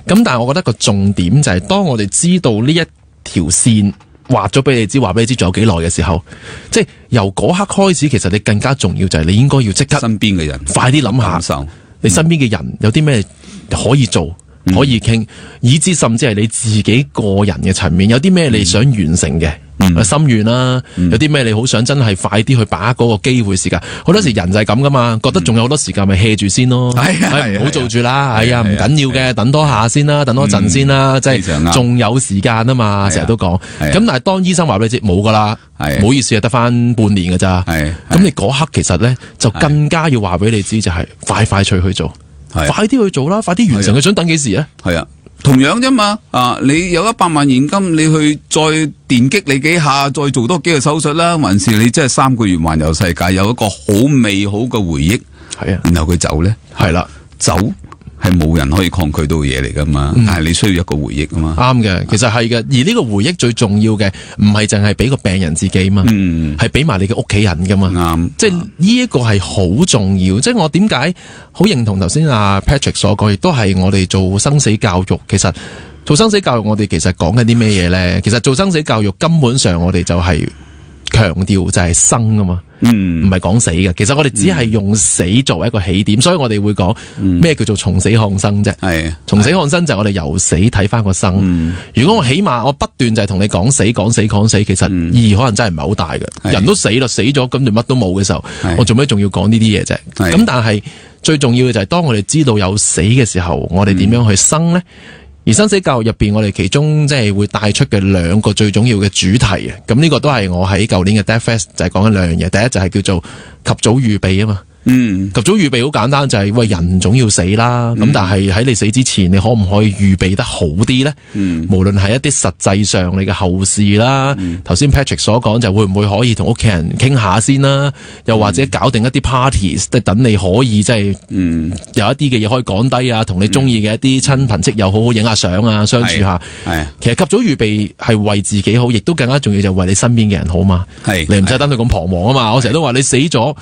咁但係我覺得個重點就係當我哋知道呢一條線畫咗俾你知，話俾你知仲有幾耐嘅時候，即係由嗰刻開始，其實你更加重要就係你應該要即刻身邊嘅人快啲諗感受下，你身邊嘅人有啲咩可以做。可以傾，以至甚至係你自己個人嘅層面，有啲咩你想完成嘅心願啦，有啲咩你好想真係快啲去把握嗰個機會時間。好多時人就係咁噶嘛，覺得仲有好多時間咪 hea 住先咯，唔好做住啦，係啊，唔緊要嘅，等多下先啦，等多陣先啦，即係仲有時間啊嘛，成日都講。咁但係當醫生話俾你知冇噶啦，唔好意思啊，得翻半年噶咋，咁你嗰刻其實咧就更加要話俾你知，就係快快脆去做。快啲去做啦，快啲完成佢，想等幾時啊？係啊，同樣啫嘛。你有100萬現金，你去再電擊你幾下，再做多幾個手術啦，還是你真係3個月環遊世界，有一個好美好嘅回憶。係啊，然後佢走咧，係啦，走係冇人可以抗拒到嘅嘢嚟噶嘛。但係你需要一個回憶啊嘛。啱嘅，其實係嘅。而呢個回憶最重要嘅，唔係淨係俾個病人自己嘛，係俾埋你嘅屋企人噶嘛。啱，即係呢一個係好重要。即係我點解好認同頭先阿 Patrick 所講，亦都係我哋做生死教育。其實做生死教育，我哋其實講緊啲咩嘢咧？其實做生死教育根本上我哋就係強調就係生啊嘛。唔係講死嘅，其實我哋只係用死作為一個起點，所以我哋會講咩叫做從死看生啫。係從死看生就係我哋由死睇翻個生。如果我起碼我不斷就係同你講死講死講死，其實意義可能真係唔係好大嘅。人都死啦，死咗咁就乜都冇嘅時候，我做咩仲要講呢啲嘢啫？咁但係最重要嘅就係當我哋知道有死嘅時候，我哋點樣去生呢？而生死教育入邊，我哋其中即係會帶出嘅2個最重要嘅主題啊！咁呢個都係我喺舊年嘅 Death Fest 就係講緊2樣嘢。第一就係叫做及早預備啊嘛。及早預備好簡單，就係喂，人總要死啦。咁但係喺你死之前，你可唔可以預備得好啲咧？無論係一啲實際上你嘅後事啦，頭先 Patrick 所講就會唔會可以同屋企人傾下先啦？又或者搞定一啲 parties，即係等你可以即係有一啲嘅嘢可以講低啊，同你中意嘅一啲親朋戚友好好影下相啊，相處下。其實及早預備係為自己好，亦都更加重要就係為你身邊嘅人好嘛。你唔使等佢咁彷徨啊嘛。我成日都話你死咗，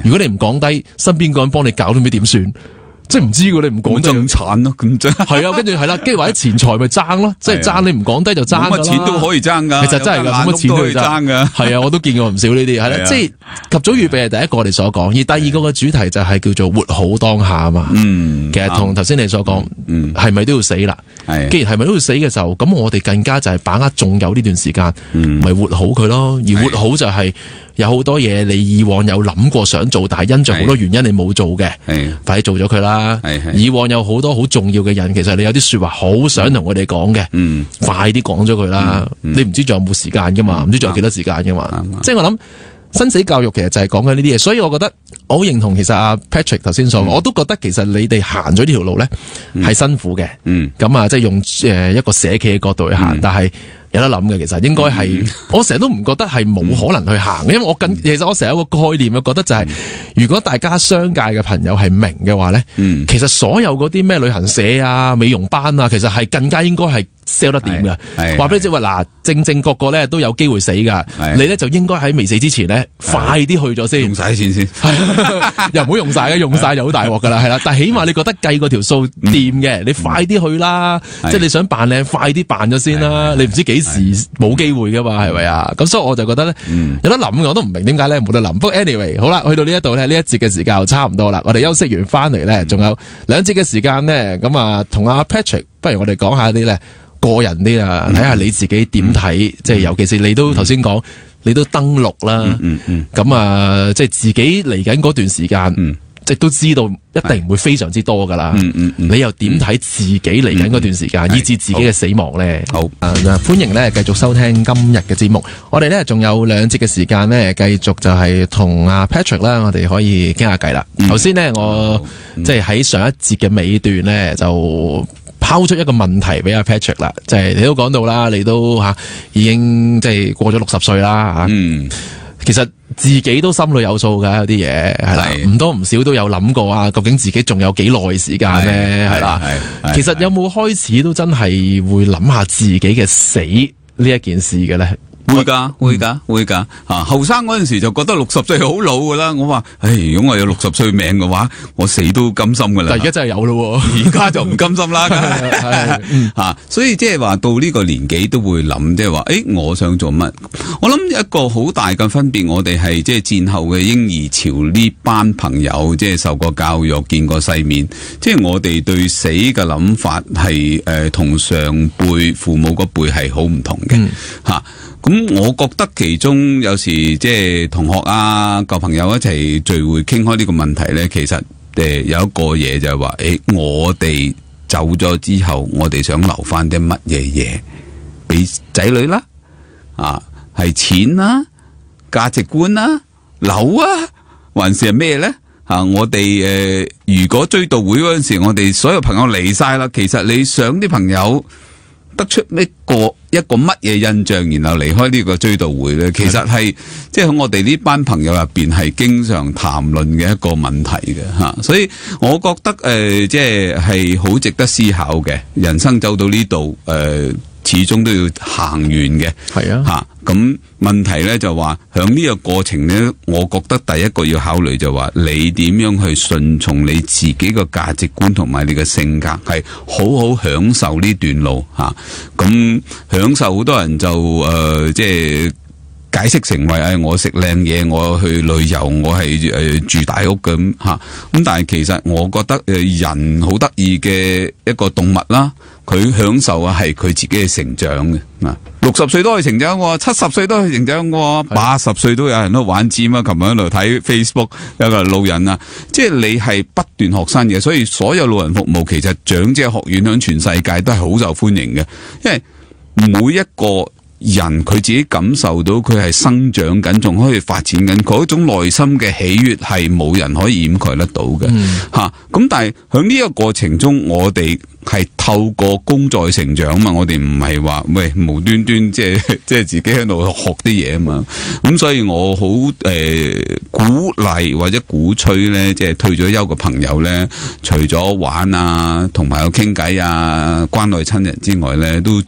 如果你唔講低，身邊個人幫你搞都唔知點算，即係唔知㗎，你唔講就慘咯，咁爭係啊，跟住係啦，跟住或者錢財咪爭咯，即係爭你唔講低就爭㗎啦，乜錢都可以爭噶，其實真係㗎，冇乜錢都可以爭噶，係啊，我都見過唔少呢啲，係啦，即係及早預備係第一個我哋所講，而第二個嘅主題就係叫做活好當下啊嘛，其實同頭先你所講，係咪都要死啦？既然係咪都要死嘅時候，咁我哋更加就係把握仲有呢段時間，咪活好佢咯，而活好就係。有好多嘢你以往有諗過想做，但係因着好多原因你冇做嘅，快啲做咗佢啦。以往有好多好重要嘅人，其實你有啲說話好想同佢哋講嘅，快啲講咗佢啦。你唔知仲有冇時間噶嘛？唔知仲有幾多時間噶嘛？即係我諗生死教育其實就係講緊呢啲嘢，所以我覺得我好認同其實阿 Patrick 頭先所講，我都覺得其實你哋行咗呢條路咧係辛苦嘅。咁啊，即係用一個社企嘅角度去行，但係。有得諗嘅，其實應該係，我成日都唔覺得係冇可能去行，因為其實我成日有個概念，我覺得就係，如果大家商界嘅朋友係明嘅話咧，其實所有嗰啲咩旅行社啊、美容班啊，其實係更加應該係 sell 得掂嘅。話俾你知話嗱，正個個咧都有機會死噶，你咧就應該喺未死之前咧，快啲去咗先，用晒啲錢先，又唔好用晒嘅，用晒就好大鑊噶啦，係啦。但係起碼你覺得計嗰條數掂嘅，你快啲去啦，即係你想扮靚，快啲扮咗先啦，你唔知幾時冇機會噶嘛，係咪啊？咁所以我就覺得咧，有得諗嘅，我都唔明點解咧冇得諗。不過 anyway， 好啦，去到呢一度咧，呢一節嘅時間就差唔多啦。我哋休息完翻嚟咧，仲有2節嘅時間咧，咁啊，同阿 Patrick， 不如我哋講下啲咧個人啲啊，睇下你自己點睇，即係尤其是你都頭先講，你都登錄啦，咁啊，即係自己嚟緊嗰段時間。即都知道一定唔會非常之多噶啦，你又點睇自己嚟緊嗰段時間，以至自己嘅死亡咧？好，歡迎咧繼續收聽今日嘅節目。我哋咧仲有2節嘅時間咧，繼續就係同阿 Patrick 啦，我哋可以傾下偈啦。頭先咧，我即係喺上一節嘅尾段咧，就拋出一個問題俾阿 Patrick 啦，就係你都講到啦，你都已經即係過咗60歲啦吓。其實自己都心裏有數㗎，有啲嘢係啦，唔多唔少都有諗過啊。究竟自己仲有幾耐時間咧？係啦，其實有冇開始都真係會諗下自己嘅死呢一件事嘅咧？會㗎啊！後生嗰陣時就覺得60歲好老㗎啦。我話，如果我有60歲命嘅話，我死都甘心㗎啦。但而家真係有咯，而家就唔甘心啦。所以即係話到呢個年紀都會諗，即係話，我想做乜？我諗一個好大嘅分別，我哋係即係戰後嘅嬰兒潮呢班朋友，即係受過教育、見過世面，即係我哋對死嘅諗法係同上輩父母嗰輩係好唔同嘅嚇。咁我覺得其中有時即係同學啊、舊朋友一齊聚會傾開呢個問題呢，其實有一個嘢就係話，我哋走咗之後，我哋想留翻啲乜嘢嘢俾仔女啦？係錢啦、價值觀啦、樓啊，還是係咩呢？我哋如果追悼會嗰陣時，我哋所有朋友嚟晒啦，其實你想啲朋友得出一個乜嘢印象，然後離開呢個追悼會咧，其實係即係喺我哋呢班朋友入邊係經常談論嘅一個問題嘅吓，所以我覺得即係好值得思考嘅。人生走到呢度始終都要行完嘅，係啊吓。咁問題咧就話響呢個過程咧，我覺得第一個要考慮就話你點樣去順從你自己個價值觀同埋你嘅性格，係好好享受呢段路吓。咁享受好多人就即係解釋成為我食靚嘢，我去旅遊，我係住大屋咁吓。咁但係其實我覺得人好得意嘅一個動物啦，佢享受係佢自己嘅成長嘅。60歲都可以成長喎，70歲都可以成長喎，80歲都有人都玩尖啊！琴日喺度睇 Facebook 有個老人啊，即係你係不斷學生嘅，所以所有老人服務其實長者學院響全世界都係好受歡迎嘅，因為每一個人佢自己感受到佢係生長緊，仲可以發展緊，嗰種內心嘅喜悅係冇人可以掩蓋得到嘅吓。咁但係響呢個過程中，我哋係透過工作成長嘛，我哋唔係話無端端即係自己喺度學啲嘢啊嘛。咁所以我好鼓勵或者鼓吹咧，即係退咗休嘅朋友咧，除咗玩啊，同朋友傾偈啊，關愛親人之外咧，都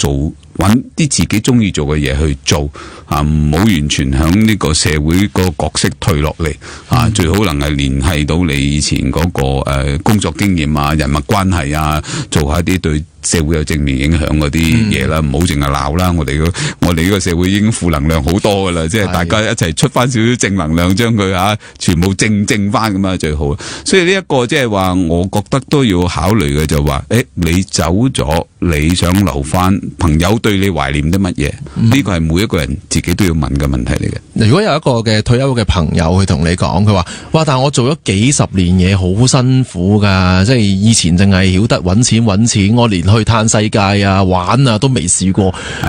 揾啲自己中意做嘅嘢去做啊，唔好完全響呢個社會個角色退落嚟啊，最好能係聯繫到你以前嗰個工作經驗啊、人脈關係啊，做下啲對社會有正面影響嗰啲嘢啦，唔好淨係鬧啦。我哋呢個社會已經負能量好多噶啦，即係大家一齊出翻少少正能量，將佢全部正翻咁啊最好。所以呢一個即係話，我覺得都要考慮嘅就話，你走咗，你想留翻朋友對你懷念啲乜嘢？呢個係每一個人自己都要問嘅問題嚟嘅。如果有一個嘅退休嘅朋友去同你講，佢話：哇！但係我做咗幾十年嘢，好辛苦噶，即係以前淨係曉得揾錢，我連去嘆世界啊、玩啊都未試過，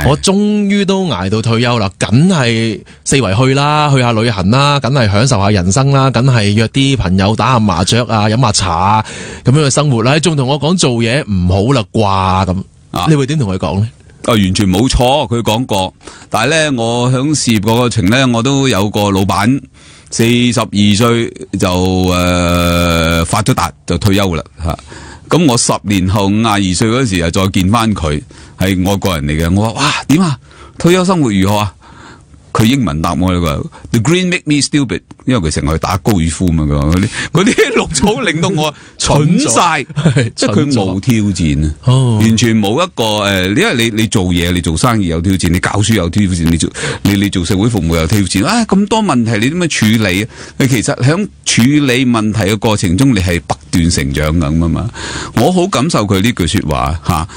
我終於都捱到退休啦，梗係四圍去啦，去下旅行啦，梗係享受下人生啦，梗係約啲朋友打下麻雀啊、飲下茶啊，咁樣嘅生活啦，仲同我講做嘢唔好啦啩咁，你會點同佢講呢？完全冇錯，佢講過。但係咧，我響事業個過程咧，我都有個老闆，42歲就發咗達就退休啦吓。咁我10年後52歲嗰時又再見翻佢，係外國人嚟嘅。我話：哇，點啊？退休生活如何啊？佢英文答我啦，The green make me stupid， 因為佢成日去打高爾夫嘛，嗰啲綠草令到我蠢晒，即係佢冇挑戰啊，完全冇一個因為你做嘢，你做生意有挑戰，你教書有挑戰，你做社會服務有挑戰，咁多問題你點樣處理啊？其實響處理問題嘅過程中，你係不斷成長咁啊嘛。我好感受佢呢句說話吓，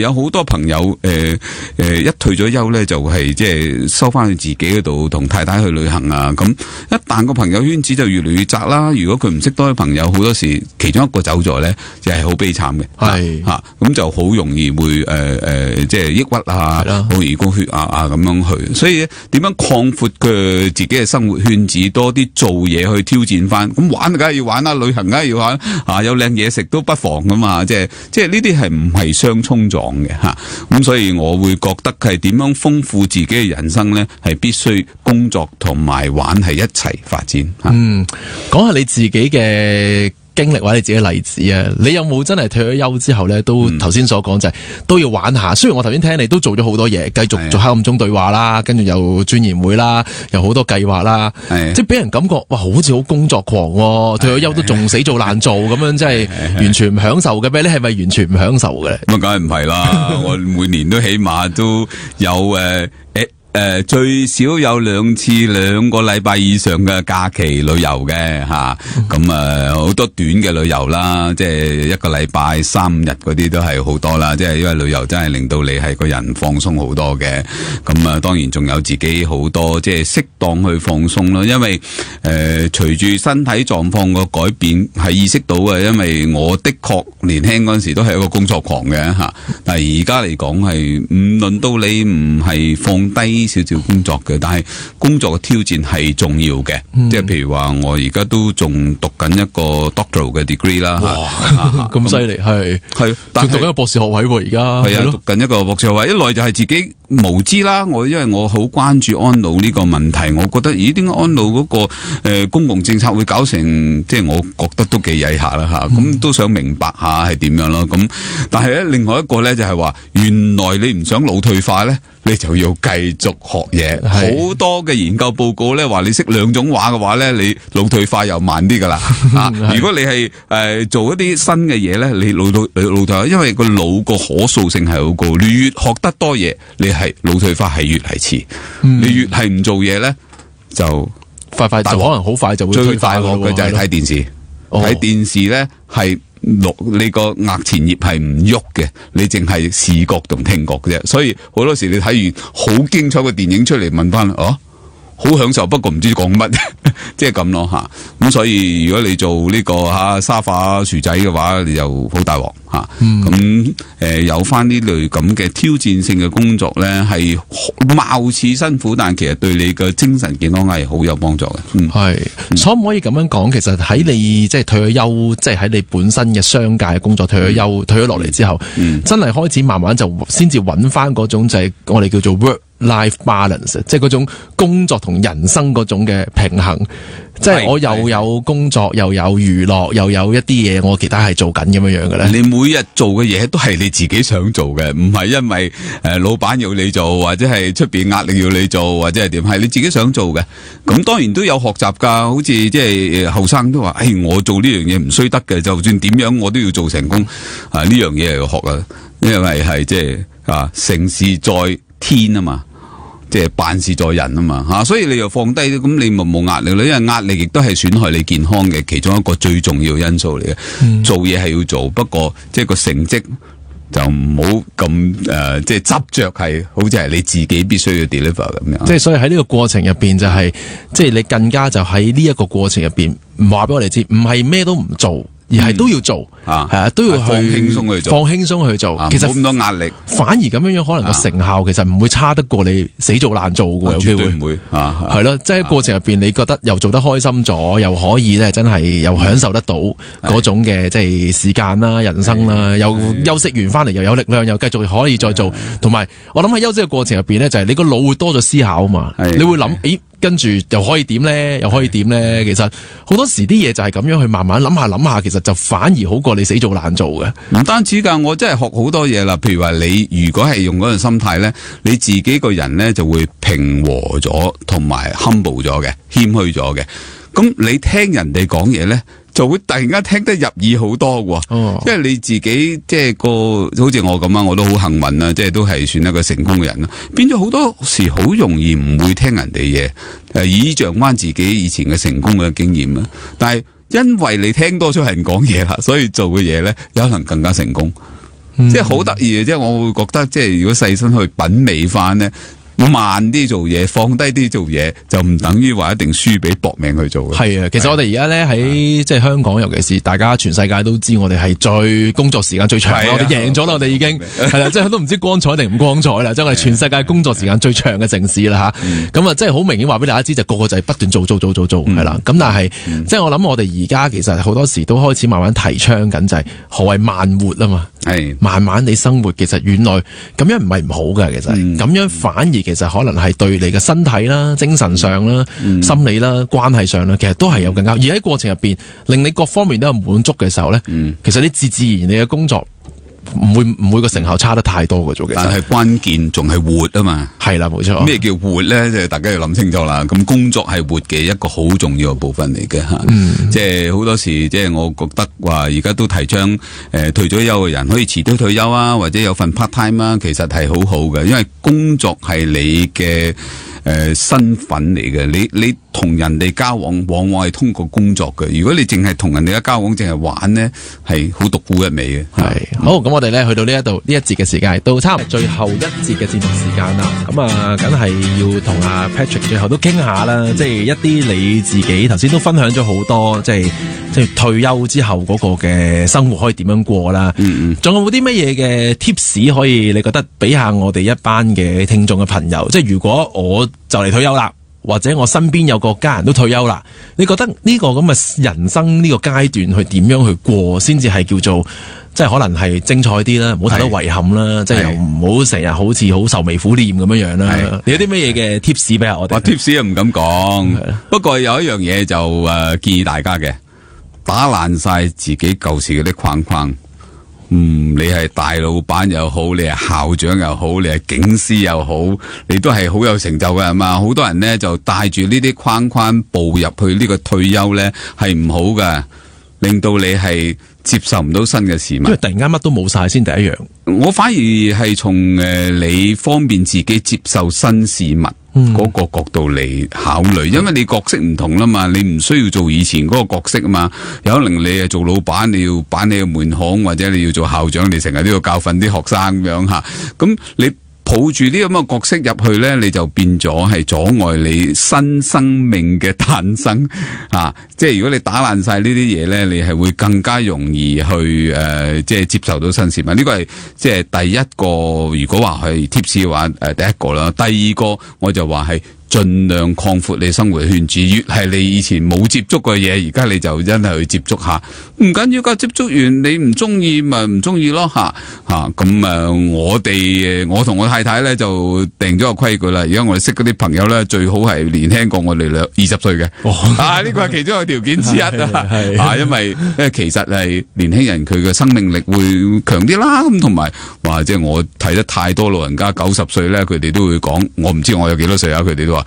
有好多朋友一退咗休咧，就係即係收翻去自己嗰度同太太去旅行啊。咁一旦個朋友圈子就越嚟越窄啦。如果佢唔識多啲朋友，好多時其中一個走咗咧，就係好悲慘嘅。係吓，咁就好容易會即係抑鬱啊，好容易高血壓啊咁樣去。所以點樣擴闊佢自己嘅生活圈子，多啲做嘢去挑戰翻。咁玩梗係要玩啦，旅行梗係要玩啊，有靚嘢食都不妨噶嘛。即係呢啲係唔係相衝撞嘅吓。咁所以我會覺得係點樣豐富自己嘅人生咧，係必須工作同埋玩係一齊發展。講下你自己嘅經歷或者你自己嘅例子啊？你有冇真係退咗休之後咧，都頭先所講就係都要玩下？雖然我頭先聽你都做咗好多嘢，繼續做黑暗中對話啦，跟住又專研會啦，又好多計劃啦，即係俾人感覺哇，好似好工作狂喎，退咗休都仲死做爛做咁樣，即係完全唔享受嘅咩？你係咪完全唔享受嘅咧？咁梗係唔係啦，我每年都起碼都有最少有2個禮拜以上嘅假期旅遊嘅吓，咁好多短嘅旅遊啦，即係一個禮拜3-5日嗰啲都係好多啦，即係因為旅遊真係令到你係個人放鬆好多嘅，咁當然仲有自己好多即係適當去放鬆咯，因為隨住身體狀況個改變係意識到嘅，因為我的確年輕嗰陣時都係一個工作狂嘅吓，但係而家嚟講係唔輪到你唔係放低少少工作嘅，但係工作嘅挑戰係重要嘅，即係譬如話我而家都仲讀緊一個 doctoral 嘅 degree 啦，咁犀利係，但係讀緊個博士學位喎，而家係啊，讀緊一個博士學位，一來就係自己無知啦，因為我好關注安老呢個問題，我覺得咦點解安老嗰個公共政策會搞成即係我覺得都幾曳下啦吓，咁都想明白下係點樣咯，咁但係咧另外一個咧就係話原來你唔想腦退化咧，你就要繼續學嘢，好多嘅研究報告咧話你識2種話嘅話咧，你腦退化又慢啲噶啦。如果你係做一啲新嘅嘢咧，你腦退化，因為個腦個可塑性係好高，你越學得多嘢，你係腦退化係越係遲。你越係唔做嘢咧，就快就可能好快就會最快樂嘅就係睇電視，睇電視咧係。你個額前葉係唔喐嘅，你淨係視覺同聽覺嘅啫，所以好多時你睇完好精彩嘅電影出嚟問翻，好享受，不過唔知講乜，即係咁咯吓。咁所以如果你做呢個沙發薯仔嘅話，你就好大鑊吓。咁有翻呢類咁嘅挑戰性嘅工作咧，係貌似辛苦，但其實對你嘅精神健康係好有幫助嘅。係，可唔可以咁樣講？其實喺你即係退咗休，即係喺你本身嘅商界嘅工作退咗休，退咗落嚟之後，真係開始慢慢就先至揾翻嗰種就係我哋叫做 work-life balance， 即係嗰種工作同人生嗰種嘅平衡。即係我又有工作，又有娛樂，又有一啲嘢我其他係做緊咁樣嘅咧。你每日做嘅嘢都係你自己想做嘅，唔係因為老闆要你做，或者係出邊壓力要你做，或者係點，係你自己想做嘅。咁當然都有學習噶，好似即係後生都話，我做呢樣嘢唔衰得嘅，就算點樣我都要做成功。呢樣嘢係要學啦，因為係即係成事在天啊嘛。即係辦事在人啊嘛，所以你又放低，咁你咪冇壓力啦。因為壓力亦都係損害你健康嘅其中一個最重要因素嚟嘅。做嘢係要做，不過即係個成績就唔好咁即係執着係，好似係你自己必須要 deliver 咁樣。即係所以喺呢個過程入邊就係，即係你更加就喺呢一個過程入邊，唔話俾我哋知，唔係咩都唔做。而係都要做，都要去放輕鬆去做，放輕鬆去做。其實冇咁多壓力，反而咁樣可能個成效其實唔會差得過你死做爛做嘅，有機會絕對唔會。係咯，即係喺過程入邊，你覺得又做得開心咗，又可以咧，真係又享受得到嗰種嘅即係時間啦、人生啦，又休息完翻嚟又有力量，又繼續可以再做。同埋我諗喺休息嘅過程入邊咧，就係你個腦會多咗思考啊嘛，你會諗，跟住又可以點咧？又可以點咧？其實好多時啲嘢就係咁樣去慢慢諗下，其實就反而好過你死做爛做嘅。唔單止㗎，我真係學好多嘢啦。譬如話你如果係用嗰種心態咧，你自己個人咧就會平和咗，同埋 humble 咗嘅，謙虛咗嘅。咁你聽人哋講嘢咧，就會突然間聽得入耳好多喎。因為你自己即係好似我咁啊，我都好幸運啦，即係都係算一個成功嘅人啦。變咗好多時好容易唔會聽人哋嘢，倚仗翻自己以前嘅成功嘅經驗啦。但係因為你聽多咗人講嘢啦，所以做嘅嘢咧有可能更加成功。即係好得意嘅，即係我會覺得，即係如果細心去品味翻咧。慢啲做嘢，放低啲做嘢，就唔等於話一定輸俾搏命去做嘅。係啊，其實我哋而家咧喺即係香港，尤其是大家全世界都知，我哋係最工作時間最長，我哋贏咗啦，我哋已經係啦，即係都唔知光彩定唔光彩啦，即係我哋全世界工作時間最長嘅城市啦吓。咁啊，即係好明顯話俾大家知，就個個就係不斷做係啦。咁但係即係我諗，我哋而家其實好多時都開始慢慢提倡緊，就係何謂慢活啊嘛。係慢慢地生活，其實原來咁樣唔係唔好嘅，其實咁樣反而其實可能係對你嘅身體啦、精神上啦、心理啦、關係上啦，其實都係有更加。而喺過程入邊，令你各方面都有滿足嘅時候咧，其實你自然你嘅工作唔會個成效差得太多嘅，其實。但係關鍵仲係活啊嘛。係啦，冇錯。咩叫活咧？即係大家要諗清楚啦。咁工作係活嘅一個好重要嘅部分嚟嘅吓。即係好多時，即係我覺得話，而家都提倡退咗休嘅人可以遲啲退休啊，或者有份 part time 啊，其實係好好嘅，因為工作係你嘅身份嚟嘅。你同人哋交往，往往係通過工作嘅。如果你淨係同人哋嘅交往，淨係玩呢，係好獨沽一味嘅。係好，咁我哋咧去到呢一節嘅時間，到差唔多最後一節嘅節目時間啦。咁啊，梗係要同阿 Patrick 最後都傾下啦。即係一啲你自己頭先都分享咗好多，即係退休之後嗰個嘅生活可以點樣過啦。仲有冇啲乜嘢嘅 tips 可以你覺得俾下我哋一班嘅聽眾嘅朋友？即係如果我就嚟退休啦，或者我身邊有個家人都退休啦，你覺得呢個咁嘅人生呢個階段去點樣去過先至係叫做即係可能係精彩啲啦，唔好太多遺憾啦，即係又唔好成日好似好愁眉苦臉咁樣樣啦。你有啲乜嘢嘅 tips 俾下我哋？tips 又唔敢講，不過有一樣嘢就建議大家嘅，打爛晒自己舊時嗰啲框框。你係大老闆又好，你係校長又好，你係警司又好，你都係好有成就嘅係嘛？好多人呢就帶住呢啲框框步入去呢個退休呢，係唔好嘅，令到你係接受唔到新嘅事物。因為突然間乜都冇晒先第一樣。我反而係從你方便自己接受新事物嗰個角度嚟考慮，因為你角色唔同啦嘛，你唔需要做以前嗰個角色啊嘛。有可能你係做老闆，你要板你個門巷，或者你要做校長，你成日都要教訓啲學生咁樣吓。咁你抱住呢咁嘅角色入去呢，你就變咗係阻礙你新生命嘅誕生啊！即係如果你打爛晒呢啲嘢呢，你係會更加容易去即係接受到新事物。呢個係即係第一個，如果話係 tips 嘅話，第一個啦。第二個我就話係盡量擴闊你生活圈子，越係你以前冇接觸嘅嘢，而家你就真係去接觸下，唔緊要噶。接觸完你唔中意咪唔中意咯吓。咁我同我太太咧就定咗個規矩啦。而家我哋識嗰啲朋友咧，最好係年輕過我哋20歲嘅。呢個係其中一個條件之一啊。因為其實係年輕人佢嘅生命力會強啲啦。咁同埋話即係我睇得太多老人家90歲咧，佢哋都會講，我唔知我有幾多歲啊，佢哋都話。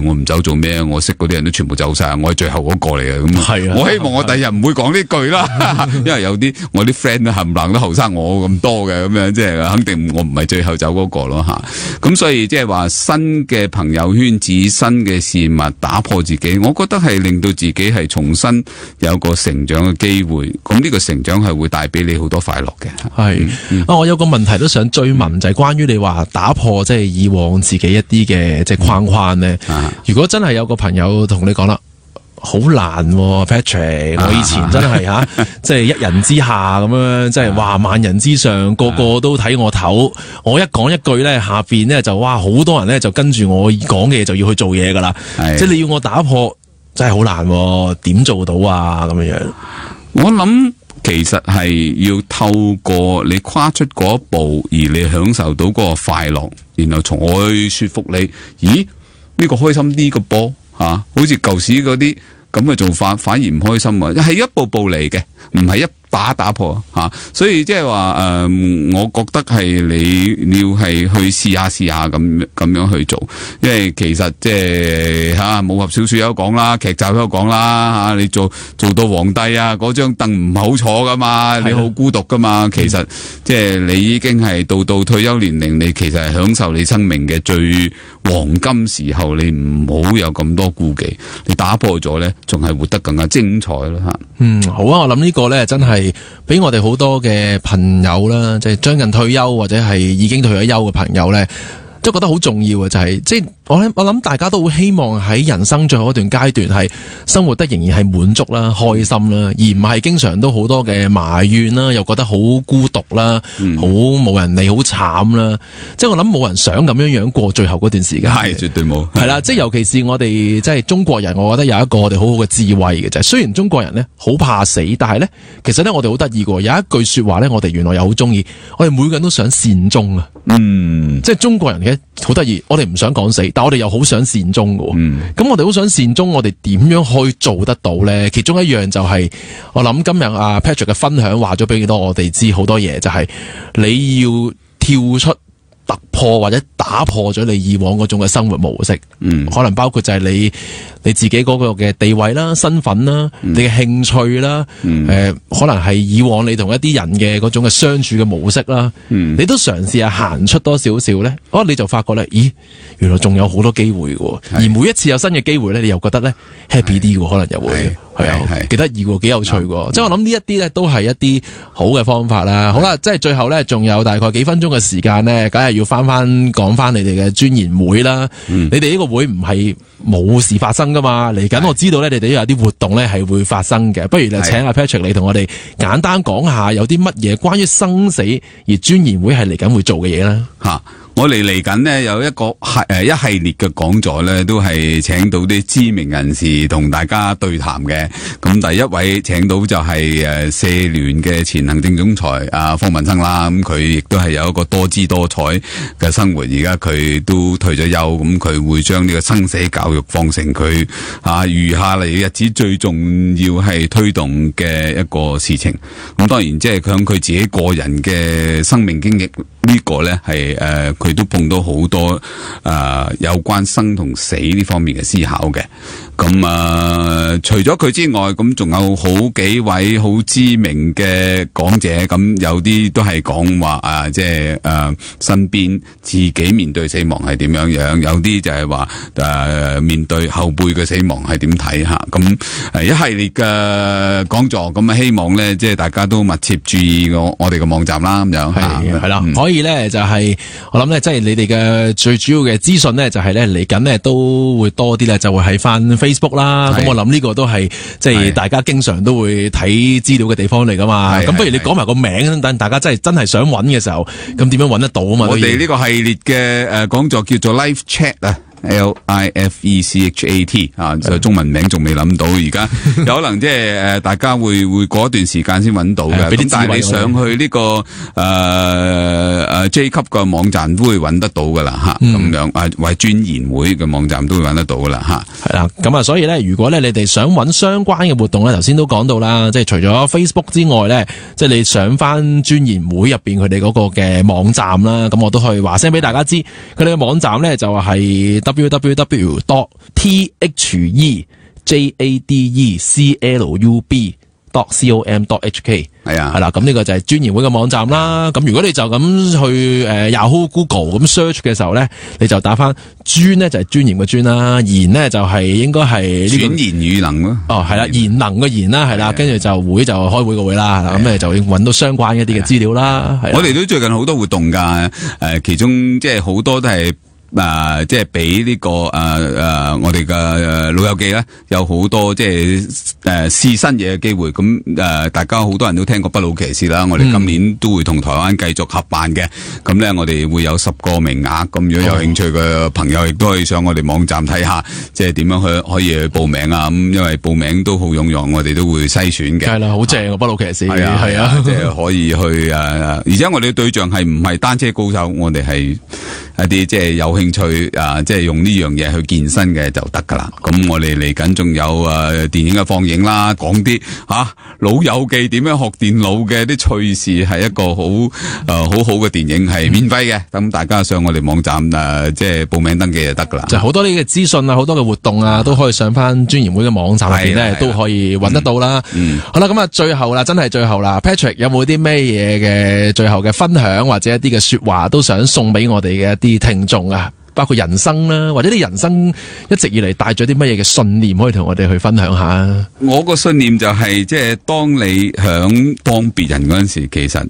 我唔走做咩？我識嗰啲人都全部走晒，我係最後嗰個嚟嘅。咁我希望我第日唔會講呢句啦，因為有啲我啲 friend 都冚唪唥都後生我咁多嘅，咁樣即係肯定我唔係最後走嗰個咯吓。咁所以即係話新嘅朋友圈子、新嘅事物，打破自己，我覺得係令到自己係重新有個成長嘅機會。咁呢個成長係會帶俾你好多快樂嘅。我有個問題都想追問，就係關於你話打破即係以往自己一啲嘅即係框框咧。如果真係有個朋友同你講啦，好難，Patrick，我以前真係即係一人之下咁樣，即係哇萬人之上，個個都睇我頭，我一講一句咧，下邊咧就哇好多人咧就跟住我講嘅嘢就要去做嘢噶啦，即係你要我打破真係好難，點做到啊咁樣樣？我諗其實係要透過你跨出嗰一步，而你享受到嗰個快樂，然後從我去說服你，咦？呢個開心啲個波吓，好似舊時嗰啲咁嘅做法反而唔開心啊！係一步步嚟嘅，唔係一打破吓，所以即係話我覺得係你要係去試下咁樣去做，因為其實即係武俠小說有講啦，劇集都有講啦吓，你做到皇帝啊，嗰張凳唔好坐噶嘛，你好孤獨噶嘛，其實即係你已經係到退休年齡，你其實係享受你生命嘅最黃金時候，你唔好有咁多顧忌，你打破咗咧，仲係活得更加精彩咯吓。好啊，我諗呢個咧真係俾我哋好多嘅朋友啦，即係將近退休或者係已經退咗休嘅朋友咧，都覺得好重要嘅就係即係我諗大家都好希望喺人生最後一段階段係生活得仍然係滿足啦、開心啦，而唔係經常都好多嘅埋怨啦，又覺得好孤獨啦、好冇人理、好慘啦。即係我諗冇人想咁樣過最後嗰段時間。係絕對冇。係啦，即係尤其是我哋即係中國人，我覺得有一個我哋好好嘅智慧嘅就係，雖然中國人咧好怕死，但係咧其實咧我哋好得意嘅，有一句說話咧，我哋原來又好中意，我哋每個人都想善終啊。即係中國人嘅好得意，我哋唔想講死，但我哋又好想善終嘅。咁我哋好想善終，我哋點樣可以做得到咧？其中一樣就係、我諗今日阿 Patrick 嘅分享話咗俾我哋知好多嘢，就係、你要跳出突破或者打破咗你以往嗰種嘅生活模式。可能包括就係你自己嗰個嘅地位啦、身份啦、你嘅興趣啦，可能係以往你同一啲人嘅嗰種嘅相處嘅模式啦，你都嘗試下行出多少少咧，你就發覺咧，咦，原來仲有好多機會嘅，而每一次有新嘅機會咧，你又覺得咧 happy 啲嘅，可能又會係啊，幾得意嘅，幾有趣嘅，即係我諗呢一啲咧都係一啲好嘅方法啦。好啦，即係最後咧仲有大概幾分鐘嘅時間咧，梗係要講翻你哋嘅專研會啦。你哋呢個會唔係冇事發生噶嘛？嚟緊我知道咧，你哋都有啲活動咧係會發生嘅。不如就請阿 Patrick 你同我哋簡單講下有啲乜嘢關於生死而專研會係嚟緊會做嘅嘢啦。我哋嚟緊呢有一系列嘅講座咧，都係請到啲知名人士同大家對談嘅。咁第一位請到就係社聯嘅前行政總裁方文生啦。咁佢亦都係有一個多姿多彩嘅生活，而家佢都退咗休，咁佢會將呢個生死教育放成佢餘下嚟嘅日子最重要係推動嘅一個事情。咁當然即係向佢自己個人嘅生命經歷呢個咧係佢都碰到好多有關生同死呢方面嘅思考嘅。咁除咗佢之外，咁仲有好幾位好知名嘅講者，咁有啲都係講話即係身邊自己面對死亡係點樣樣，有啲就係話面對後輩嘅死亡係點睇吓。咁一系列嘅講座，咁希望咧即係大家都密切注意我哋嘅網站啦，咁樣係啦，可以咧就係我諗咧，即係你哋嘅最主要嘅資訊咧，就係咧嚟緊咧都會多啲咧，就會喺翻Facebook 啦。咁我諗呢個都係即係大家經常都會睇資料嘅地方嚟噶嘛。咁不如你講埋個名，等大家真係想揾嘅時候，咁點樣揾得到啊嘛？我哋呢個系列嘅講座叫做 Life Chat 啊。LIFECHAT 就中文名仲未諗到，而家有可能即係大家會過一段時間先揾到嘅。咁但係你上去呢個J 級嘅網站都會揾得到噶啦吓，咁樣或者專研會嘅網站都會揾得到噶啦吓。係啦，咁所以咧，如果咧你哋想揾相關嘅活動咧，頭先都講到啦，即係除咗 Facebook 之外咧，即係你上翻專研會入邊佢哋嗰個嘅網站啦，咁我都可以話聲俾大家知，佢哋嘅網站咧就係www.thejadeclub.com.hk 係啦，咁呢個就係專研會嘅網站啦。咁如果你就咁去Yahoo Google 咁 search 嘅時候咧，你就打翻專咧就係專研嘅專啦，研咧就係應該係呢個轉言語能咯。係啦，言能嘅言啦，係啦，跟住就會就開會個會啦。咁你就會揾到相關一啲嘅資料啦。我哋都最近好多活動噶，其中即係好多都係。即係俾呢個我哋嘅老友記咧，有好多即係試新嘢嘅機會。咁大家好多人都聽過不老騎士啦，我哋今年都會同台灣繼續合辦嘅。咁咧，我哋會有10個名額。咁如果有興趣嘅朋友，亦都可以上我哋網站睇下，即係點樣可以去報名啊。咁因為報名都好踴躍，我哋都會篩選嘅。係啦，好正啊！不老騎士係啊，即係可以去而且我哋嘅對象係唔係單車高手，我哋係一啲即係有興趣即係用呢樣嘢去健身嘅就得噶啦。咁我哋嚟緊仲有電影嘅放映啦，講啲老友記點樣學電腦嘅啲趣事，係一個好好嘅電影，係免費嘅。咁大家上我哋網站即係報名登記就得噶啦。就好多呢嘅資訊啊，好多嘅活動啊，都可以上翻專研會嘅網站入邊咧，都可以揾得到啦。好啦，咁最後啦，真係最後啦 ，Patrick 有冇啲咩嘢嘅最後嘅分享或者一啲嘅說話都想送俾我哋嘅一啲聽眾啊？包括人生啦，或者你人生一直以嚟帶咗啲乜嘢嘅信念，可以同我哋去分享下。我個信念就係即係當你響幫別人嗰陣時，其實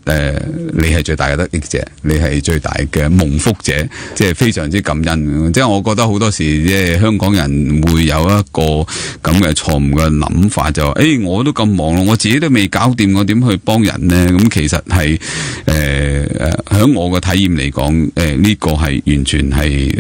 你係最大嘅得益者，你係最大嘅蒙福者，即係非常之感恩。即係我覺得好多時即係香港人會有一個咁嘅錯誤嘅諗法，就誒我都咁忙咯，我自己都未搞掂，我點去幫人呢？咁其實係響我嘅體驗嚟講，呢個係完全係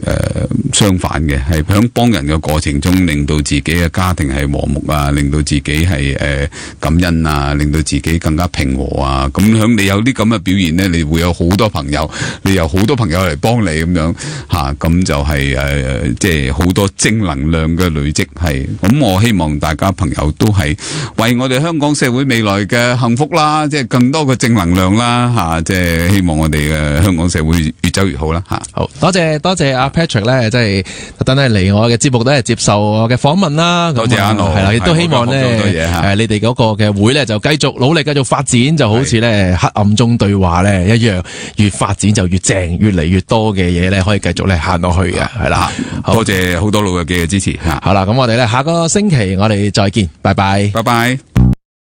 相反嘅，係響幫人嘅過程中，令到自己嘅家庭係和睦啊，令到自己係感恩啊，令到自己更加平和啊。咁響你有啲咁嘅表現呢，你會有好多朋友，你有好多朋友嚟幫你咁樣吓，咁就係即係好多正能量嘅累積係。咁我希望大家朋友都係為我哋香港社會未來嘅幸福啦，即係更多嘅正能量啦吓，即係希望我哋嘅香港社會越走越好啦吓。好多謝阿 Patrick 咧，即係特登咧嚟我嘅節目咧接受我嘅訪問啦。多謝阿奴，係啦，亦都希望咧你哋嗰個嘅會咧就繼續努力，繼續發展，就好似咧黑暗中對話咧一樣，越發展就越正，越嚟越多嘅嘢咧可以繼續咧行落去嘅，係啦。多謝好多老友記嘅支持吓。好啦，咁我哋咧下個星期我哋再見，拜拜，拜拜。